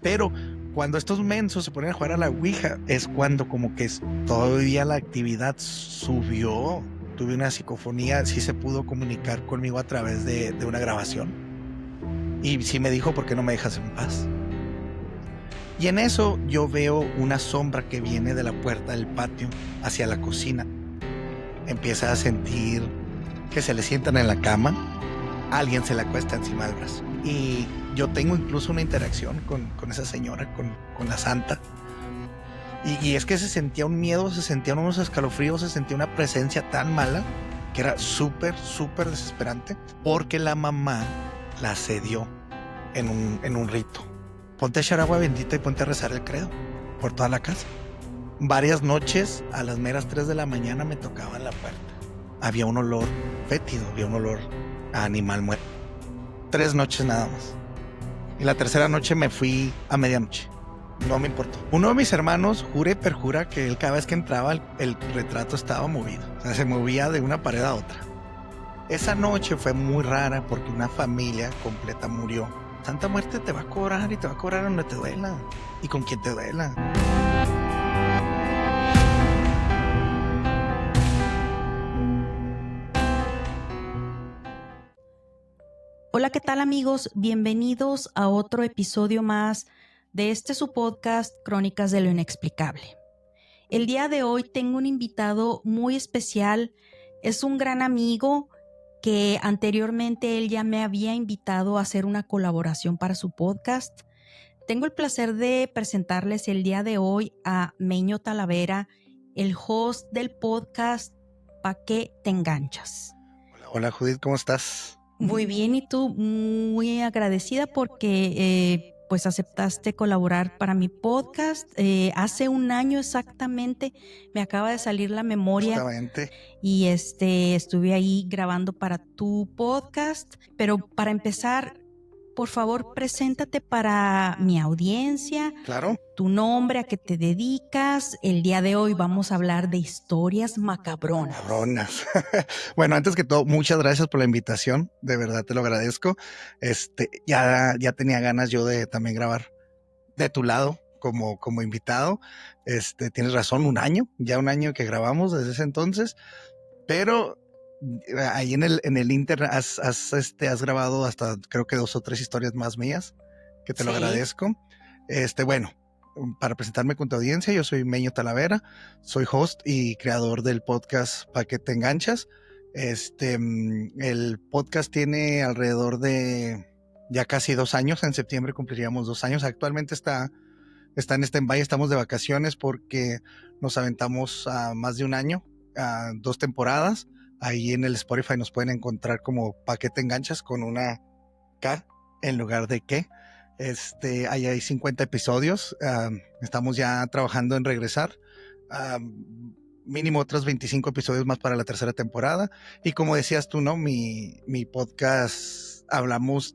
Pero cuando estos mensos se ponen a jugar a la Ouija, es cuando como que todavía la actividad subió. Tuve una psicofonía, sí se pudo comunicar conmigo a través de una grabación. Y sí me dijo, ¿por qué no me dejas en paz? Y en eso yo veo una sombra que viene de la puerta del patio hacia la cocina. Empieza a sentir que se le sientan en la cama, alguien se le acuesta encima del brazo. Y yo tengo incluso una interacción con esa señora, con la santa. Y es que se sentía un miedo, se sentían unos escalofríos, se sentía una presencia tan mala que era súper, súper desesperante, porque la mamá la cedió en un rito. Ponte a echar agua bendita y ponte a rezar el credo por toda la casa. Varias noches a las meras 3 de la mañana me tocaban la puerta. Había un olor fétido, había un olor a animal muerto. 3 noches nada más. Y la tercera noche me fui a medianoche. No me importó. Uno de mis hermanos jura y perjura que él, cada vez que entraba el retrato estaba movido. O sea, se movía de una pared a otra. Esa noche fue muy rara porque una familia completa murió. Santa Muerte te va a cobrar y te va a cobrar donde te duela y con quien te duela. Hola, ¿qué tal amigos? Bienvenidos a otro episodio más de su podcast Crónicas de lo Inexplicable. El día de hoy tengo un invitado muy especial, es un gran amigo que anteriormente él ya me había invitado a hacer una colaboración para su podcast. Tengo el placer de presentarles el día de hoy a Meño Talavera, el host del podcast ¿Pa' qué te enganchas? Hola Judith, ¿cómo estás? Muy bien, y tú, muy agradecida porque pues aceptaste colaborar para mi podcast. Hace un año exactamente me acaba de salir la memoria. Justamente. Y estuve ahí grabando para tu podcast, pero para empezar, por favor, preséntate para mi audiencia. Claro. Tu nombre, a qué te dedicas. El día de hoy vamos a hablar de historias macabronas. Bueno, antes que todo, muchas gracias por la invitación. De verdad te lo agradezco. Ya tenía ganas yo de también grabar de tu lado como invitado. Tienes razón, ya un año que grabamos desde ese entonces, pero ahí en el internet has grabado hasta creo que 2 o 3 historias más mías, que te lo agradezco. Bueno, para presentarme con tu audiencia, yo soy Meño Talavera, soy host y creador del podcast ¿Pa' qué te enganchas? El podcast tiene alrededor de ya casi 2 años, en septiembre cumpliríamos 2 años. Actualmente está en stand-by, estamos de vacaciones porque nos aventamos a más de un año, a 2 temporadas. Ahí en el Spotify nos pueden encontrar como ¿Pa' qué te enganchas? Con una K en lugar de qué. Ahí hay 50 episodios. Estamos ya trabajando en regresar. Mínimo otros 25 episodios más para la tercera temporada. Y como decías tú, ¿no? Mi podcast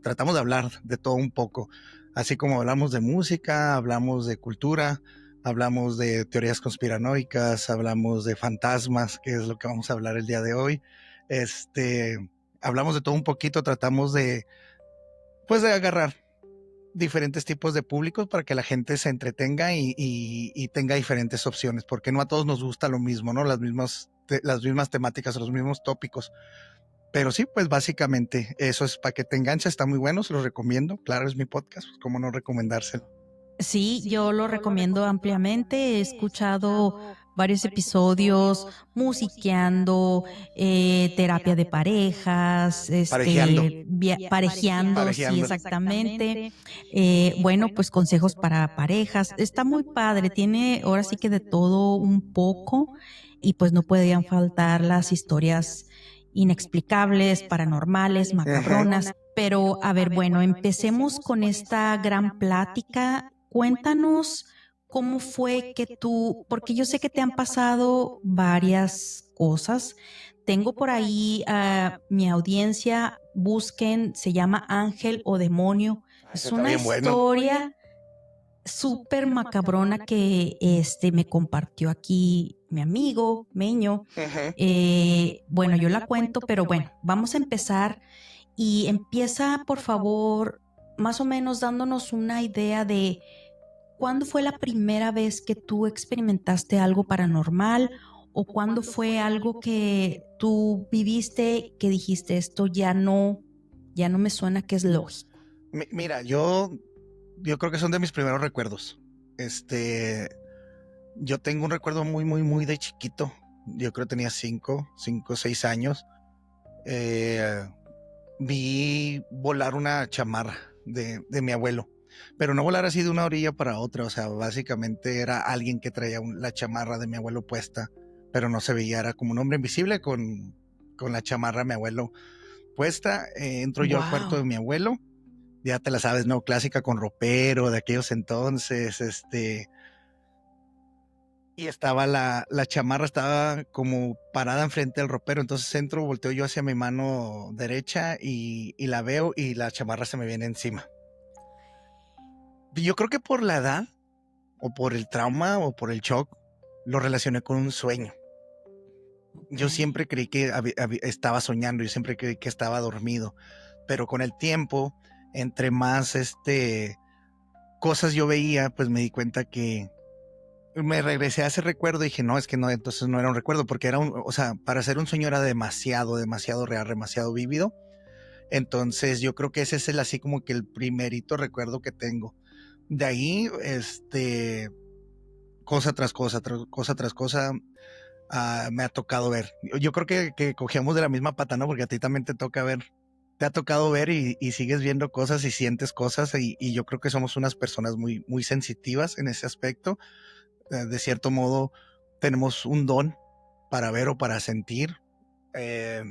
tratamos de hablar de todo un poco. Así como hablamos de música, hablamos de cultura, hablamos de teorías conspiranoicas, hablamos de fantasmas, que es lo que vamos a hablar el día de hoy. Hablamos de todo un poquito, tratamos de agarrar diferentes tipos de públicos para que la gente se entretenga y tenga diferentes opciones, porque no a todos nos gusta lo mismo, ¿no? Las mismas temáticas o los mismos tópicos. Pero sí, pues básicamente eso es ¿Pa' qué te enganchas? Está muy bueno, se los recomiendo. Claro, es mi podcast, pues, ¿cómo no recomendárselo? Sí, yo lo recomiendo ampliamente. He escuchado varios episodios musiqueando, terapia de parejas, Parejeando. parejeando, sí, exactamente. Bueno, pues consejos para parejas. Está muy padre, tiene ahora sí que de todo un poco y pues no podían faltar las historias inexplicables, paranormales, macabronas. Pero a ver, bueno, empecemos con esta gran plática. Cuéntanos cómo fue que tú, porque yo sé que te han pasado varias cosas. Tengo por ahí a mi audiencia, busquen, se llama Ángel o Demonio. Es una historia súper macabrona que me compartió aquí mi amigo Meño. Bueno, yo la cuento, pero bueno, vamos a empezar y empieza, por favor, más o menos dándonos una idea de cuándo fue la primera vez que tú experimentaste algo paranormal o cuándo fue algo que tú viviste que dijiste esto ya no me suena que es lógico. Mira, yo creo que son de mis primeros recuerdos. Yo tengo un recuerdo muy, muy, muy de chiquito. Yo creo que tenía 5 o 6 años. Vi volar una chamarra de mi abuelo, pero no volar así de una orilla para otra. O sea, básicamente era alguien que traía la chamarra de mi abuelo puesta, pero no se veía, era como un hombre invisible con la chamarra de mi abuelo puesta. Entro yo al cuarto de mi abuelo, ya te la sabes, ¿no? Clásica con ropero de aquellos entonces, y estaba la chamarra, estaba como parada enfrente del ropero. Entonces entro, volteo yo hacia mi mano derecha y la veo y la chamarra se me viene encima. Yo creo que por la edad, o por el trauma, o por el shock, lo relacioné con un sueño. Yo siempre creí que estaba soñando, yo siempre creí que estaba dormido, pero con el tiempo, entre más cosas yo veía, pues me di cuenta que me regresé a ese recuerdo y dije, no, es que no, entonces no era un recuerdo, porque o sea, para ser un sueño era demasiado real, demasiado vívido. Entonces yo creo que ese es así como que el primerito recuerdo que tengo. De ahí, cosa tras cosa, me ha tocado ver. Yo creo que cogíamos de la misma pata, ¿no? Porque a ti también te ha tocado ver y sigues viendo cosas y sientes cosas y yo creo que somos unas personas muy, muy sensitivas en ese aspecto. De cierto modo tenemos un don para ver o para sentir. Tú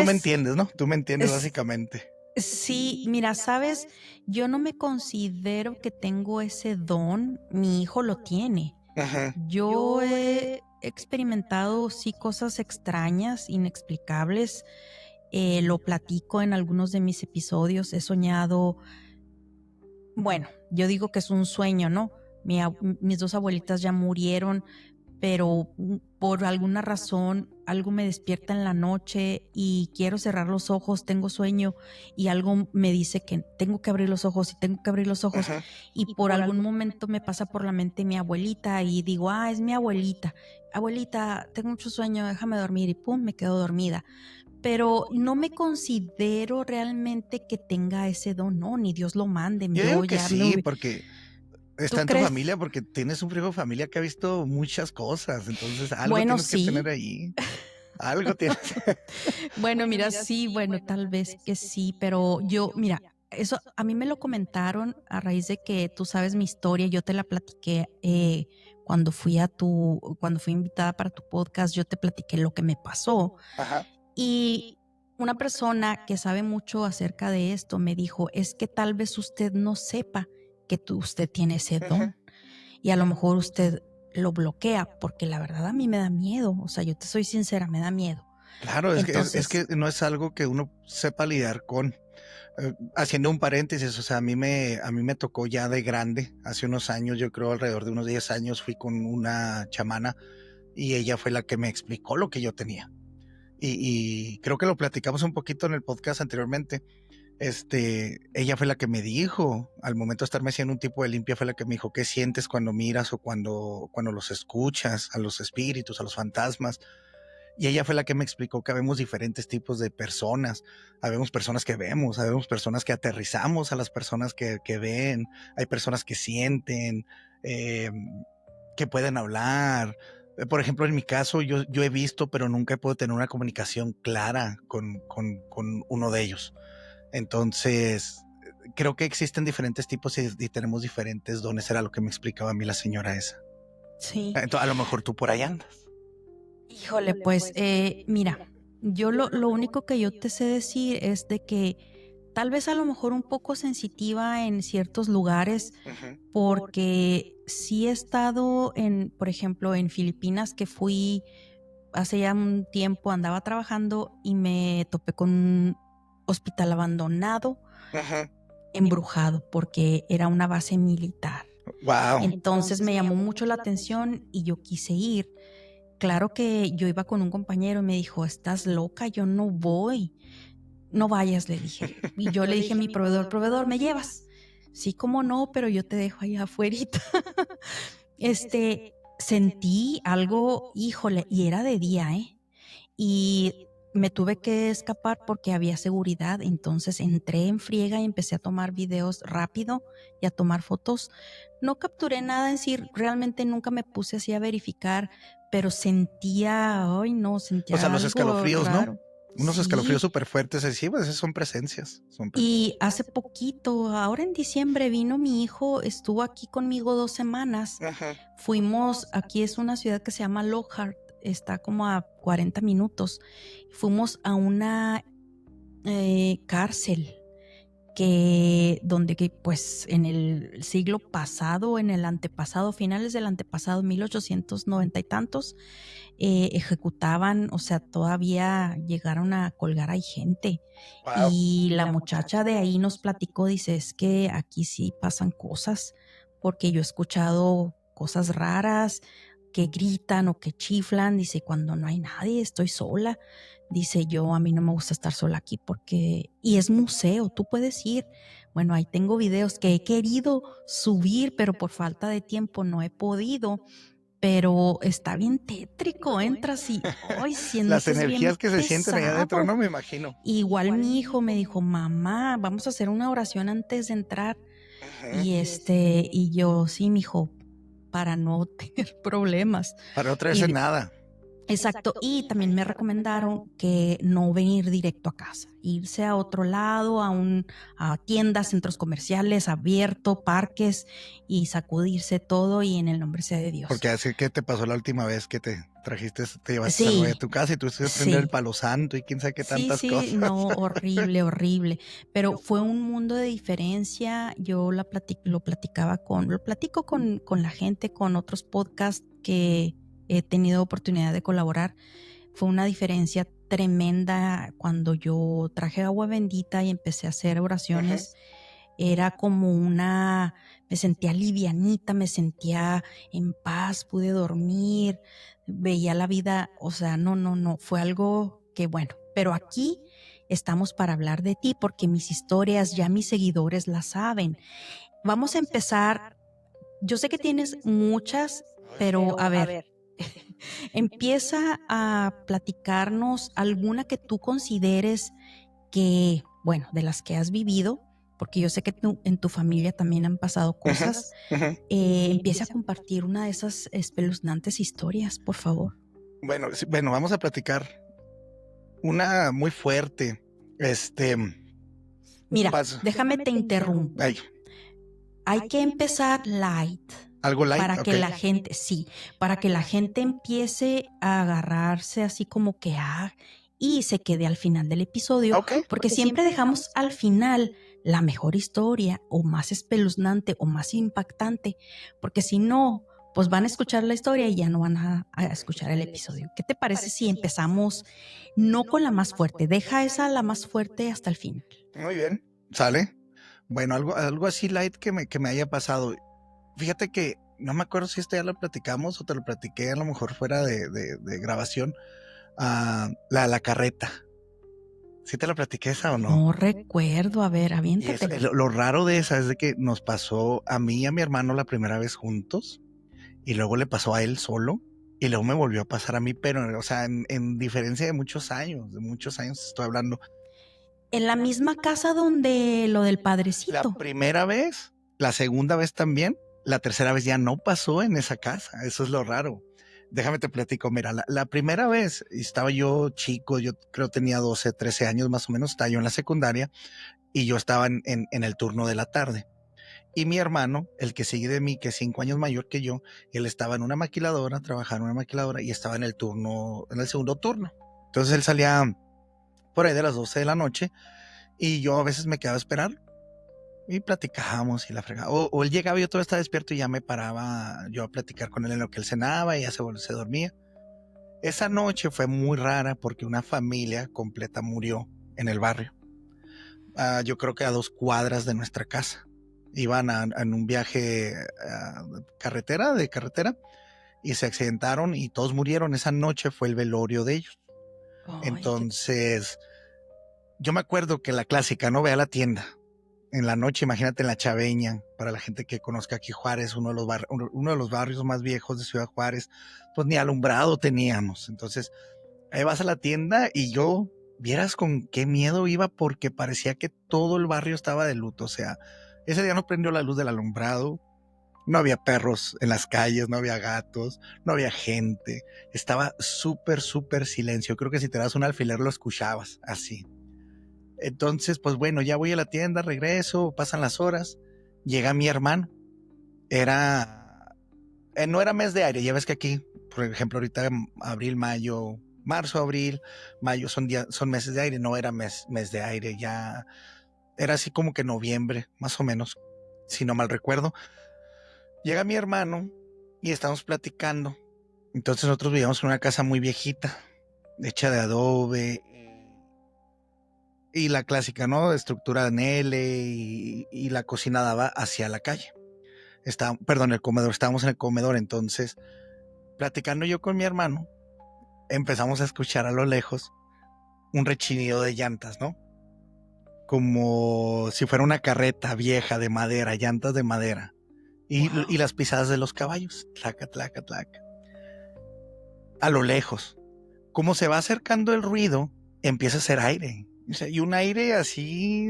me entiendes, ¿no? Tú me entiendes básicamente. Sí, mira, sabes, yo no me considero que tengo ese don, mi hijo lo tiene. Ajá. Yo he experimentado, sí, cosas extrañas, inexplicables. Lo platico en algunos de mis episodios. He soñado, bueno, yo digo que es un sueño, ¿no? Mis dos abuelitas ya murieron, pero por alguna razón algo me despierta en la noche y quiero cerrar los ojos, tengo sueño y algo me dice que tengo que abrir los ojos y tengo que abrir los ojos. Ajá. Y por algún momento me pasa por la mente mi abuelita y digo, es mi abuelita. Abuelita, tengo mucho sueño, déjame dormir y pum, me quedo dormida. Pero no me considero realmente que tenga ese don, no, ni Dios lo mande. Yo digo que sí, porque está en tu crees? familia, porque tienes un frío de familia que ha visto muchas cosas, entonces algo Bueno, tienes sí. que tener ahí. Algo tienes. Bueno, mira, sí, bueno, tal vez que sí, pero yo, mira, eso a mí me lo comentaron a raíz de que tú sabes mi historia, yo te la platiqué cuando fui invitada para tu podcast, yo te platiqué lo que me pasó. Ajá. Y una persona que sabe mucho acerca de esto me dijo, es que tal vez usted no sepa que usted tiene ese don y a lo mejor usted lo bloquea, porque la verdad a mí me da miedo, o sea, yo te soy sincera, me da miedo. Claro, Entonces, es que no es algo que uno sepa lidiar con. Haciendo un paréntesis, o sea, a mí me tocó ya de grande, hace unos años, yo creo alrededor de unos 10 años, fui con una chamana y ella fue la que me explicó lo que yo tenía. Y creo que lo platicamos un poquito en el podcast anteriormente. Ella fue la que me dijo, al momento de estarme haciendo un tipo de limpia, fue la que me dijo, ¿qué sientes cuando miras o cuando los escuchas, a los espíritus, a los fantasmas? Y ella fue la que me explicó que habemos diferentes tipos de personas. Habemos personas que vemos, habemos personas que aterrizamos a las personas que ven, hay personas que sienten, que pueden hablar. Por ejemplo, en mi caso, yo he visto, pero nunca he podido tener una comunicación clara con uno de ellos. Entonces, creo que existen diferentes tipos y tenemos diferentes dones. Era lo que me explicaba a mí la señora esa. sí. Entonces, a lo mejor tú por ahí andas. Híjole, pues mira, yo lo único que yo te sé decir es de que tal vez a lo mejor un poco sensitiva en ciertos lugares, porque sí he estado por ejemplo, en Filipinas, que fui hace ya un tiempo, andaba trabajando y me topé con un hospital abandonado, embrujado, porque era una base militar. Wow. Entonces me llamó mucho la atención y yo quise ir. Claro que yo iba con un compañero y me dijo, ¿estás loca? Yo no voy. no vayas, le dije. Y yo le dije a mi proveedor, ¿me llevas? Sí, cómo no, pero yo te dejo allá afuerita. Sentí algo, híjole, y era de día, y me tuve que escapar porque había seguridad. Entonces entré en friega y empecé a tomar videos rápido y a tomar fotos. No capturé nada en sí, realmente nunca me puse así a verificar, pero sentía, ay no, O sentía sea, los algo escalofríos, ¿no? raro. Unos escalofríos Sí, súper fuertes, sí, pues esas son presencias. y hace poquito, ahora en diciembre vino mi hijo, estuvo aquí conmigo 2 semanas. Ajá. Fuimos, aquí es una ciudad que se llama Lockhart, está como a 40 minutos. Fuimos a una cárcel pues en el siglo pasado, en el antepasado, finales del antepasado, 1890 y tantos, ejecutaban, o sea, todavía llegaron a colgar a gente. Wow. Y la muchacha de ahí nos platicó, dice, es que aquí sí pasan cosas, porque yo he escuchado cosas raras que gritan o que chiflan, dice, cuando no hay nadie, estoy sola. Dice, a mí no me gusta estar sola aquí y es museo, tú puedes ir. Bueno, ahí tengo videos que he querido subir, pero por falta de tiempo no he podido. Pero está bien tétrico, entras y hoy Las sientes bien energías que se sienten allá adentro, no pesado. me imagino. Igual mi hijo me dijo, mamá, vamos a hacer una oración antes de entrar. Ajá. Y yo, sí, mi hijo, para no tener problemas. Para no traerse Y nada. exacto, y también me recomendaron que no venir directo a casa, irse a otro lado, a tiendas, centros comerciales, abierto, parques y sacudirse todo y en el nombre sea de Dios. Porque así que te pasó la última vez que te llevaste algo de Sí, tu casa y tuviste que prender el sí. palo santo y quién sabe qué Sí, tantas sí, cosas. no, horrible, horrible. Pero fue un mundo de diferencia. Yo lo platico con la gente, con otros podcasts que he tenido oportunidad de colaborar. Fue una diferencia tremenda cuando yo traje agua bendita y empecé a hacer oraciones. Era como me sentía livianita, me sentía en paz, pude dormir, veía la vida, o sea, no, fue algo que bueno, pero aquí estamos para hablar de ti porque mis historias ya mis seguidores las saben. Vamos a empezar, yo sé que tienes muchas, pero a ver, empieza a platicarnos alguna que tú consideres que, bueno, de las que has vivido, porque yo sé que en tu familia también han pasado cosas, empieza a compartir una de esas espeluznantes historias, por favor. Bueno, bueno, vamos a platicar una muy fuerte. Mira, déjame te interrumpo. Ay, Hay que empezar light. algo light, Para que la gente, sí, para que la gente empiece a agarrarse así como que, y se quede al final del episodio, porque siempre dejamos al final la mejor historia o más espeluznante o más impactante, porque si no, pues van a escuchar la historia y ya no van a escuchar el episodio. ¿Qué te parece si empezamos no con la más fuerte? Deja esa la más fuerte hasta el final. Muy bien, sale. Bueno, algo así light que me haya pasado. Fíjate que no me acuerdo si ya lo platicamos o te lo platiqué a lo mejor fuera de grabación. La carreta. ¿Sí te la platiqué esa o no? No recuerdo, a ver, aviéntate. Lo raro de esa es de que nos pasó a mí y a mi hermano la primera vez juntos y luego le pasó a él solo y luego me volvió a pasar a mí, pero o sea, en diferencia de muchos años estoy hablando. En la misma casa donde lo del La padrecito. primera vez, la segunda vez también, la tercera vez ya no pasó en esa casa, eso es lo raro. Déjame te platico, mira, la primera vez estaba yo chico, yo creo tenía 12, 13 años más o menos, estaba yo en la secundaria y yo estaba en el turno de la tarde. Y mi hermano, el que sigue de mí, que es 5 años mayor que yo, él estaba en una maquiladora, trabajaba en una maquiladora y estaba en el segundo turno. Entonces él salía por ahí de las 12 de la noche y yo a veces me quedaba a esperar y platicábamos y la fregaba. O él llegaba y yo todavía estaba despierto y ya me paraba yo a platicar con él en lo que él cenaba y ya se dormía. Esa noche fue muy rara porque una familia completa murió en el barrio. Yo creo que a 2 cuadras de nuestra casa. Iban en un viaje de carretera, y se accidentaron y todos murieron. Esa noche fue el velorio de ellos. Ay, Entonces, yo me acuerdo que la clásica, ¿no? Ve a la tienda. En la noche, imagínate en la Chaveña, para la gente que conozca aquí Juárez, uno de los barrios más viejos de Ciudad Juárez, pues ni alumbrado teníamos. Entonces, ahí vas a la tienda y yo, vieras con qué miedo iba porque parecía que todo el barrio estaba de luto. O sea, ese día no prendió la luz del alumbrado, no había perros en las calles, no había gatos, no había gente. Estaba súper, súper silencio. Creo que si te das un alfiler lo escuchabas así. Entonces, pues bueno, ya voy a la tienda, regreso, pasan las horas, llega mi hermano. No era mes de aire, ya ves que aquí, por ejemplo, ahorita abril, mayo, marzo, abril, mayo son meses de aire, no era mes de aire, ya era así como que noviembre, más o menos, si no mal recuerdo. Llega mi hermano y estamos platicando. Entonces nosotros vivíamos en una casa muy viejita, hecha de adobe, y la clásica, ¿no? Estructura en L y la cocina daba hacia la calle. El comedor, estábamos en el comedor, entonces, platicando yo con mi hermano, empezamos a escuchar a lo lejos un rechinido de llantas, ¿no? Como si fuera una carreta vieja de madera, llantas de madera. Y las pisadas de los caballos, tlaca, tlaca, tlaca. A lo lejos. Como se va acercando el ruido, empieza a hacer aire. O sea, y un aire así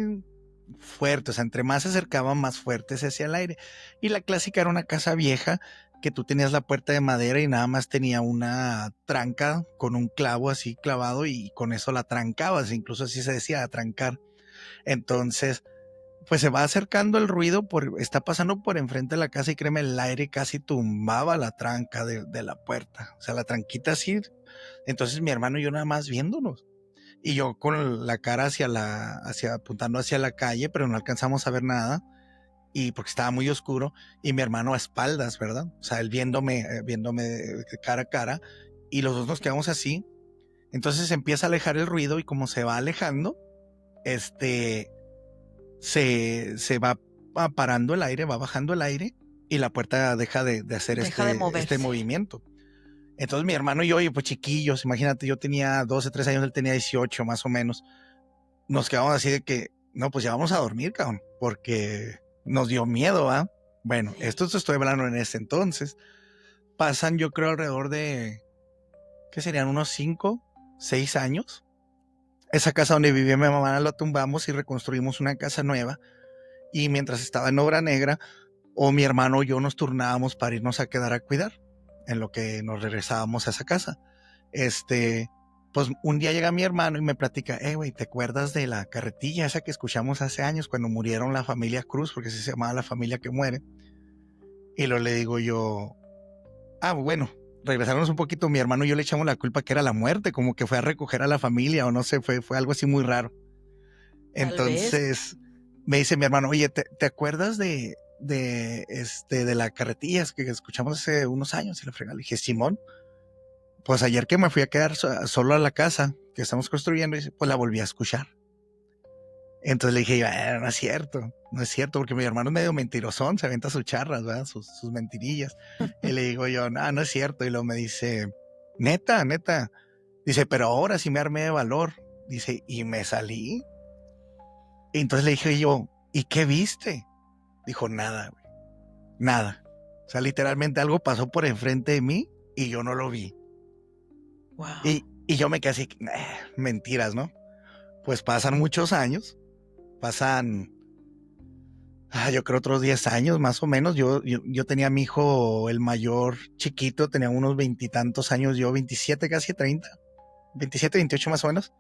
fuerte, o sea, entre más se acercaba, más fuerte se hacía el aire. Y la clásica era una casa vieja que tú tenías la puerta de madera y nada más tenía una tranca con un clavo así clavado y con eso la trancabas, incluso así se decía, trancar. Entonces, pues se va acercando el ruido, está pasando por enfrente de la casa y créeme, el aire casi tumbaba la tranca de la puerta, o sea, la tranquita así. Entonces mi hermano y yo nada más viéndonos. Y yo con la cara apuntando hacia la calle, pero no alcanzamos a ver nada. Y porque estaba muy oscuro. Y mi hermano a espaldas, ¿verdad? O sea, él viéndome cara a cara. Y los dos nos quedamos así. Entonces empieza a alejar el ruido. Y como se va alejando, se va parando el aire, va bajando el aire. Y la puerta deja de hacer este movimiento. Entonces mi hermano y yo, pues chiquillos, imagínate, yo tenía 12, 13 años, él tenía 18 más o menos. Nos quedamos así de que, no, pues ya vamos a dormir, cabrón, porque nos dio miedo, ¿ah? Bueno, esto te estoy hablando en ese entonces. Pasan, yo creo, alrededor de, ¿qué serían? Unos 5, 6 años. Esa casa donde vivía mi mamá la tumbamos y reconstruimos una casa nueva. Y mientras estaba en obra negra, o mi hermano o yo nos turnábamos para irnos a quedar a cuidar en lo que nos regresábamos a esa casa. Pues un día llega mi hermano y me platica, güey, ¿te acuerdas de la carretilla esa que escuchamos hace años cuando murieron la familia Cruz? Porque así se llamaba la familia que muere. Y lo le digo yo, bueno, regresarnos un poquito, mi hermano y yo le echamos la culpa que era la muerte, como que fue a recoger a la familia o no sé, fue algo así muy raro. Entonces me dice mi hermano, oye, ¿te acuerdas de la carretilla que escuchamos hace unos años? Y le fregué, le dije, Simón, pues ayer que me fui a quedar solo a la casa que estamos construyendo, pues la volví a escuchar. Entonces le dije, no es cierto, porque mi hermano es medio mentirosón, se avienta sus charras, ¿verdad? Sus mentirillas. Y le digo yo, no es cierto. Y luego me dice, neta. Dice, pero ahora sí me armé de valor. Dice, y me salí. Y entonces le dije yo, ¿y qué viste? Dijo, nada, güey, nada. O sea, literalmente algo pasó por enfrente de mí y yo no lo vi. Wow. Y yo me quedé así, mentiras, ¿no? Pues pasan muchos años, yo creo otros 10 años más o menos. Yo tenía a mi hijo, el mayor, chiquito, tenía unos 20 y tantos años, yo 27, casi 30, 27, 28 más o menos.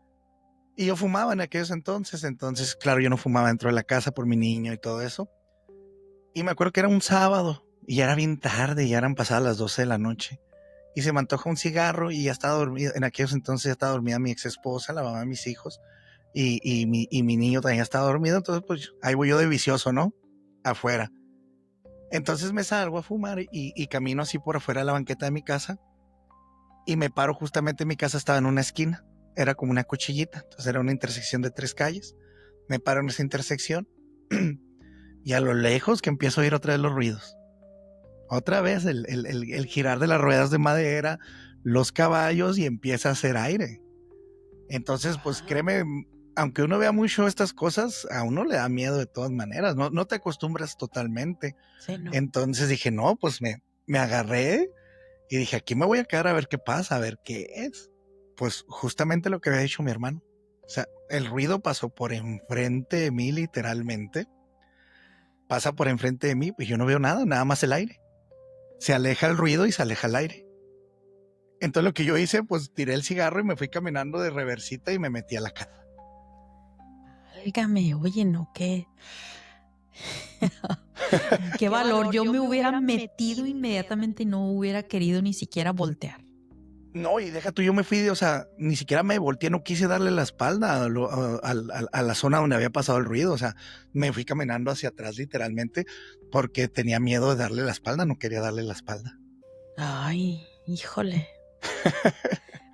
Y yo fumaba en aquellos entonces, claro, yo no fumaba dentro de la casa por mi niño y todo eso. Y me acuerdo que era un sábado y ya era bien tarde, ya eran pasadas las 12 de la noche. Y se me antoja un cigarro y ya estaba dormida, en aquellos entonces ya estaba dormida mi ex esposa, la mamá de mis hijos, y mi niño también estaba dormido, entonces pues ahí voy yo de vicioso, ¿no? Afuera. Entonces me salgo a fumar y camino así por afuera de la banqueta de mi casa y me paro justamente, mi casa estaba en una esquina, era como una cuchillita, entonces era una intersección de 3 calles, me paro en esa intersección y a lo lejos que empiezo a oír otra vez los ruidos. Otra vez el girar de las ruedas de madera, los caballos y empieza a hacer aire. Entonces, pues créeme, aunque uno vea mucho estas cosas, a uno le da miedo de todas maneras, no te acostumbras totalmente. Sí, no. Entonces dije, no, pues me agarré y dije, aquí me voy a quedar a ver qué pasa, a ver qué es. Pues justamente lo que había hecho mi hermano. O sea, el ruido pasó por enfrente de mí, literalmente. Pasa por enfrente de mí, pues yo no veo nada, nada más el aire. Se aleja el ruido y se aleja el aire. Entonces lo que yo hice, pues tiré el cigarro y me fui caminando de reversita y me metí a la casa. Válgame, oye, no, qué valor. Yo me hubiera metido inmediatamente y no hubiera querido ni siquiera voltear. No, y deja tú, yo me fui, o sea, ni siquiera me volteé, no quise darle la espalda a la zona donde había pasado el ruido, o sea, me fui caminando hacia atrás literalmente porque tenía miedo de darle la espalda, no quería darle la espalda. Ay, híjole.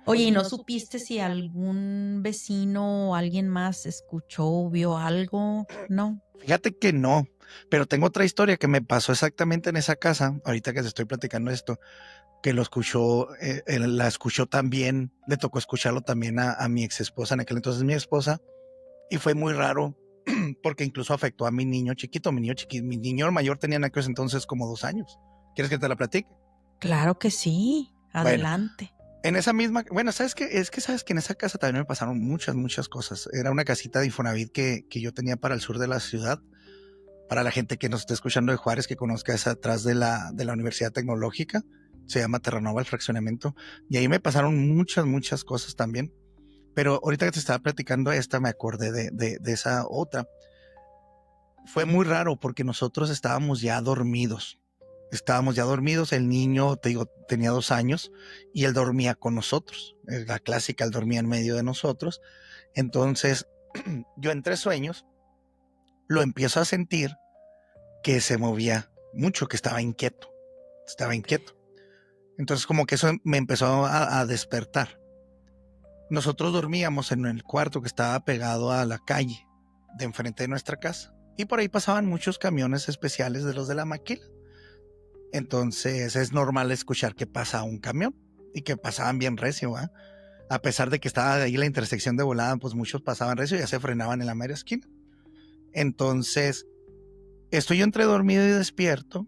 Oye, ¿y no supiste si algún vecino o alguien más escuchó o vio algo? No. Fíjate que no, pero tengo otra historia que me pasó exactamente en esa casa, ahorita que te estoy platicando esto, que lo escuchó, la escuchó también, le tocó escucharlo también a mi ex esposa, en aquel entonces mi esposa, y fue muy raro porque incluso afectó a mi niño chiquito, mi niño mayor tenía en aquel entonces como 2 años. ¿Quieres que te la platique? Claro que sí, adelante. Bueno, en esa misma, bueno, ¿sabes qué? Es que sabes que en esa casa también me pasaron muchas cosas. Era una casita de Infonavit que yo tenía para el sur de la ciudad. Para la gente que nos esté escuchando de Juárez, que conozca, es atrás de la Universidad Tecnológica. Se llama Terranova el fraccionamiento. Y ahí me pasaron muchas cosas también. Pero ahorita que te estaba platicando esta, me acordé de esa otra. Fue muy raro porque nosotros estábamos ya dormidos. El niño, te digo, tenía 2 años y él dormía con nosotros. La clásica, él dormía en medio de nosotros. Entonces, yo entre sueños lo empiezo a sentir que se movía mucho, que estaba inquieto. Entonces como que eso me empezó a despertar. Nosotros dormíamos en el cuarto que estaba pegado a la calle de enfrente de nuestra casa y por ahí pasaban muchos camiones especiales de los de la maquila. Entonces es normal escuchar que pasa un camión y que pasaban bien recio, ¿eh? A pesar de que estaba ahí la intersección de volada, pues muchos pasaban recio y ya se frenaban en la mera esquina. Entonces estoy yo entre dormido y despierto,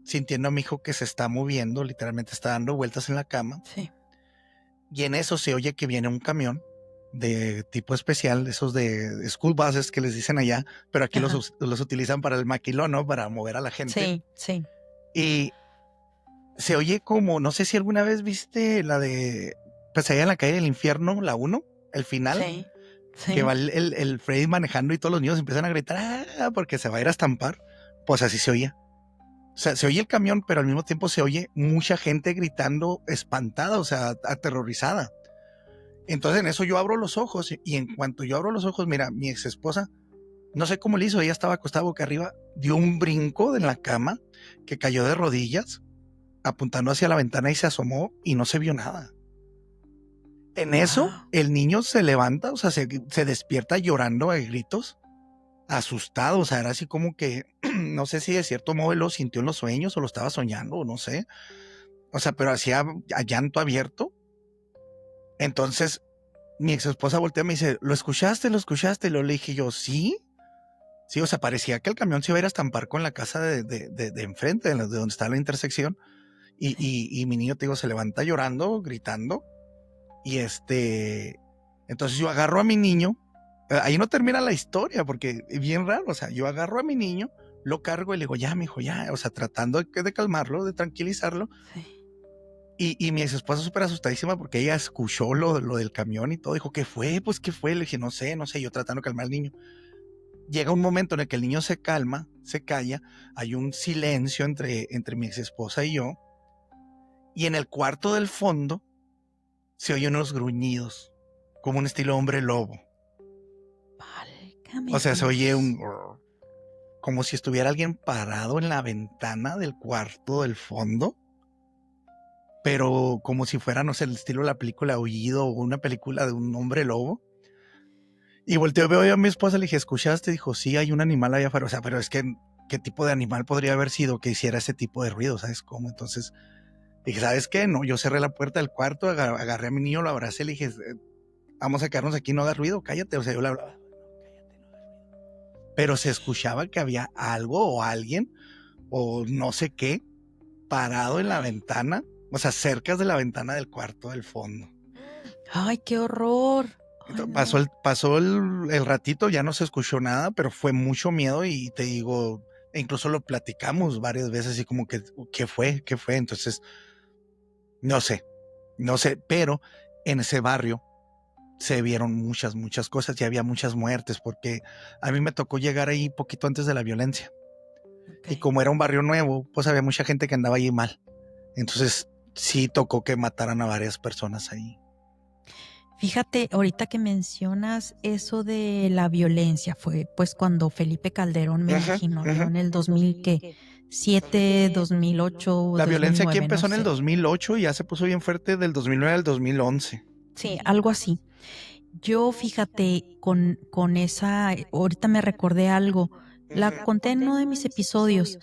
sintiendo a mi hijo que se está moviendo, literalmente está dando vueltas en la cama. Sí. Y en eso se oye que viene un camión de tipo especial, esos de school buses que les dicen allá, pero aquí los utilizan para el maquilón, ¿no? Para mover a la gente. Sí. Y se oye como, no sé si alguna vez viste la de, pues allá en la calle del infierno, la 1, el final. Sí. Que va el Freddy manejando y todos los niños empiezan a gritar porque se va a ir a estampar. Pues así se oía. O sea, se oye el camión, pero al mismo tiempo se oye mucha gente gritando espantada, o sea, aterrorizada. Entonces en eso yo abro los ojos y en cuanto yo abro los ojos, mira, mi ex esposa, no sé cómo le hizo, ella estaba acostada boca arriba, dio un brinco de la cama que cayó de rodillas, apuntando hacia la ventana y se asomó y no se vio nada. En eso, el niño se levanta, o sea, se despierta llorando a gritos, asustado, o sea, era así como que, no sé si de cierto modo él lo sintió en los sueños o lo estaba soñando, no sé. O sea, pero hacía llanto abierto. Entonces, mi ex esposa voltea y me dice, ¿lo escuchaste? Y lo le dije yo, sí. Sí, o sea, parecía que el camión se iba a ir a estampar con la casa de enfrente, de donde está la intersección. Y mi niño, te digo, se levanta llorando, gritando. Y entonces yo agarro a mi niño. Ahí no termina la historia porque es bien raro. O sea, yo agarro a mi niño, lo cargo y le digo, ya, mijo, ya. O sea, tratando de calmarlo, de tranquilizarlo. Sí. Y mi ex esposa súper asustadísima porque ella escuchó lo del camión y todo. Dijo, ¿qué fue? Pues, ¿qué fue? Le dije, no sé. Yo tratando de calmar al niño. Llega un momento en el que el niño se calma, se calla. Hay un silencio entre mi ex esposa y yo. Y en el cuarto del fondo se oyen unos gruñidos, como un estilo hombre lobo. Válgame, o sea, Dios. Se oye como si estuviera alguien parado en la ventana del cuarto del fondo, pero como si fuera, no sé, el estilo de la película Aullido o una película de un hombre lobo. Y volteo, veo yo a mi esposa, le dije, ¿escuchaste? Dijo, sí, hay un animal allá afuera. O sea, pero es que, ¿qué tipo de animal podría haber sido que hiciera ese tipo de ruido? ¿Sabes cómo? Entonces dije, ¿sabes qué? No, yo cerré la puerta del cuarto, agarré a mi niño, lo abracé, le dije, vamos a quedarnos aquí, no hagas ruido, cállate. O sea, yo le hablaba, cállate, no hagas ruido. Pero se escuchaba que había algo o alguien o no sé qué parado en la ventana, o sea, cerca de la ventana del cuarto del fondo. ¡Ay, qué horror! Ay, pasó el ratito, ya no se escuchó nada, pero fue mucho miedo y te digo, incluso lo platicamos varias veces y como que, ¿qué fue? Entonces, no sé, pero en ese barrio se vieron muchas cosas y había muchas muertes porque a mí me tocó llegar ahí poquito antes de la violencia. Okay. Y como era un barrio nuevo, pues había mucha gente que andaba allí mal. Entonces sí tocó que mataran a varias personas ahí. Fíjate, ahorita que mencionas eso de la violencia, fue pues cuando Felipe Calderón, me imagino, yo en el 2007, 2008, La 2009, violencia aquí empezó no en el 2008 y ya se puso bien fuerte del 2009 al 2011. Sí, algo así. Yo, fíjate, con esa, ahorita me recordé algo, la conté en uno de mis episodios.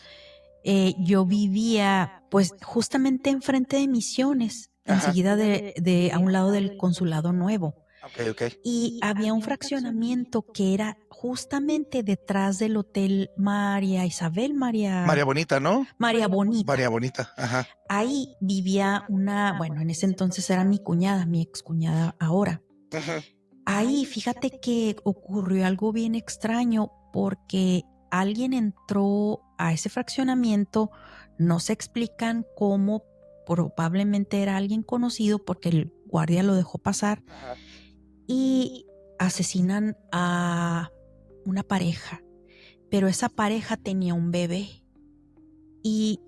Yo vivía, pues, justamente enfrente de Misiones, enseguida de a un lado del Consulado Nuevo. Okay. Y había un fraccionamiento que era justamente detrás del Hotel María Isabel, María Bonita, ¿no? María Bonita. María Bonita, ajá. Ahí vivía bueno, en ese entonces era mi cuñada, mi excuñada ahora. Ajá. Ahí, fíjate que ocurrió algo bien extraño porque alguien entró a ese fraccionamiento, no se explican cómo, probablemente era alguien conocido porque el guardia lo dejó pasar. Ajá. Y asesinan a una pareja, pero esa pareja tenía un bebé y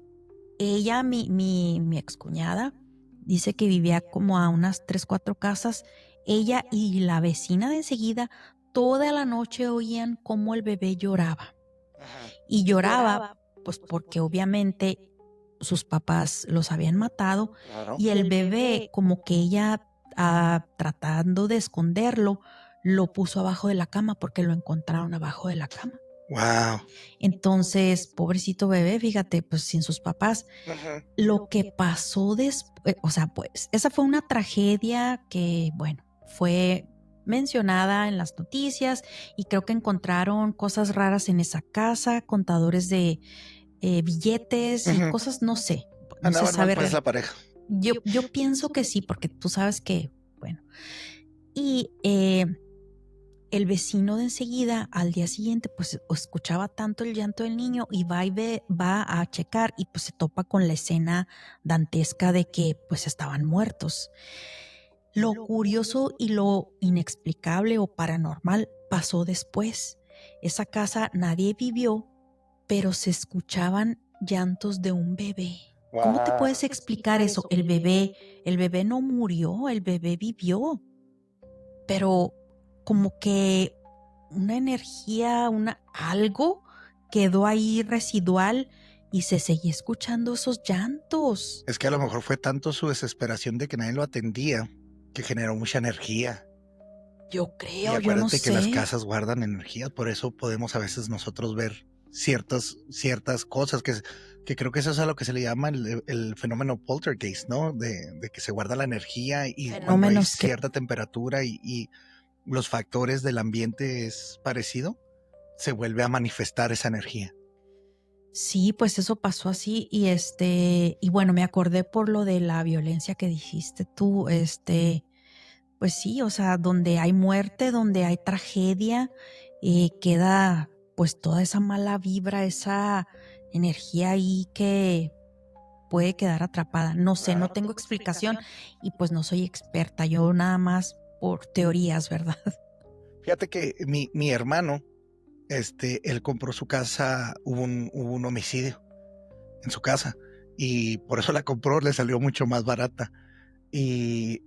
ella, mi excuñada, dice que vivía como a unas 3-4 casas. Ella y la vecina de enseguida toda la noche oían cómo el bebé lloraba. Ajá. Y lloraba pues porque obviamente sus papás los habían matado. Claro. Y el bebé, como que ella tratando de esconderlo, lo puso abajo de la cama porque lo encontraron abajo de la cama. Wow. Entonces, pobrecito bebé, fíjate, pues sin sus papás. Ajá. Lo que pasó después, o sea, pues esa fue una tragedia que, bueno, fue mencionada en las noticias y creo que encontraron cosas raras en esa casa, contadores de billetes y cosas, no sé. No se sabe. Pues la pareja. Yo pienso que sí, porque tú sabes que, bueno. Y el vecino de enseguida, al día siguiente, pues escuchaba tanto el llanto del niño y va a checar y pues se topa con la escena dantesca de que pues estaban muertos. Lo curioso y lo inexplicable o paranormal pasó después. Esa casa nadie vivió, pero se escuchaban llantos de un bebé. Wow. ¿Cómo te puedes explicar eso? El bebé no murió, el bebé vivió. Pero como que una energía, algo quedó ahí residual y se seguía escuchando esos llantos. Es que a lo mejor fue tanto su desesperación de que nadie lo atendía que generó mucha energía. Yo creo, y yo no sé. Que las casas guardan energía, por eso podemos a veces nosotros ver ciertas cosas que creo que eso es a lo que se le llama el fenómeno poltergeist, ¿no? De que se guarda la energía y cuando hay cierta temperatura y los factores del ambiente es parecido, se vuelve a manifestar esa energía. Sí, pues eso pasó así y bueno, me acordé por lo de la violencia que dijiste tú, pues sí, o sea, donde hay muerte, donde hay tragedia, queda pues toda esa mala vibra, esa energía ahí que puede quedar atrapada. No sé, no tengo explicación y pues no soy experta, yo nada más por teorías, ¿verdad? Fíjate que mi hermano, él compró su casa, hubo un homicidio en su casa y por eso la compró, le salió mucho más barata. Y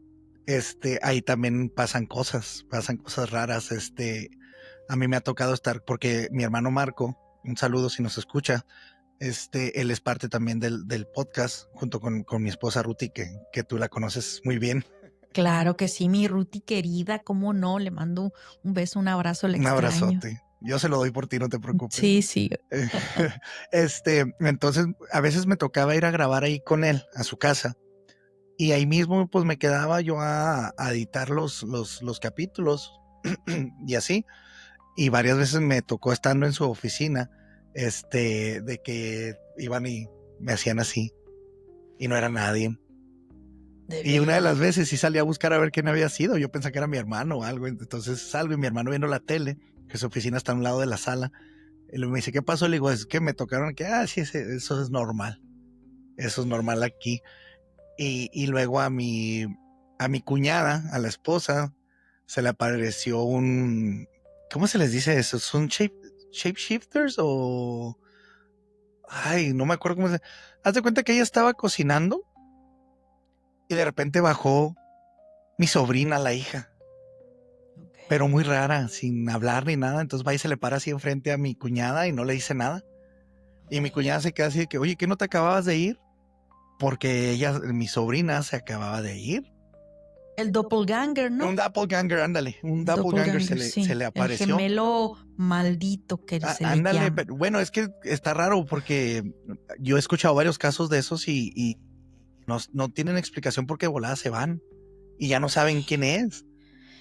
ahí también pasan cosas raras. A mí me ha tocado estar, porque mi hermano Marco, un saludo si nos escucha, él es parte también del podcast, junto con mi esposa Ruti, que tú la conoces muy bien. Claro que sí, mi Ruti querida, cómo no, le mando un beso, un abrazo, le extraño. Un abrazote. Yo se lo doy por ti, no te preocupes. Sí, sí. Entonces, a veces me tocaba ir a grabar ahí con él, a su casa, Y ahí mismo pues me quedaba yo a editar los capítulos y así. Y varias veces me tocó estando en su oficina, de que iban y me hacían así y no era nadie. Y una de las veces sí salí a buscar a ver quién había sido. Yo pensaba que era mi hermano o algo. Entonces salgo y mi hermano viendo la tele, que su oficina está a un lado de la sala. Y luego me dice, ¿qué pasó? Le digo, es que me tocaron que, sí, eso es normal. Eso es normal aquí. Y luego a mi cuñada, a la esposa, se le apareció un, ¿cómo se les dice eso? ¿Son shapeshifters o...? Ay, no me acuerdo cómo se... Haz de cuenta que ella estaba cocinando y de repente bajó mi sobrina, la hija, pero muy rara, sin hablar ni nada. Entonces va y se le para así enfrente a mi cuñada y no le dice nada. Y mi cuñada se queda así de que, oye, ¿qué no te acababas de ir? Porque mi sobrina se acababa de ir. El doppelganger, ¿no? Un doppelganger, ándale. Un doppelganger se le apareció. El gemelo maldito que se le ándale, llama. pero bueno, es que está raro porque yo he escuchado varios casos de esos y no tienen explicación porque de volada se van y ya no saben quién es.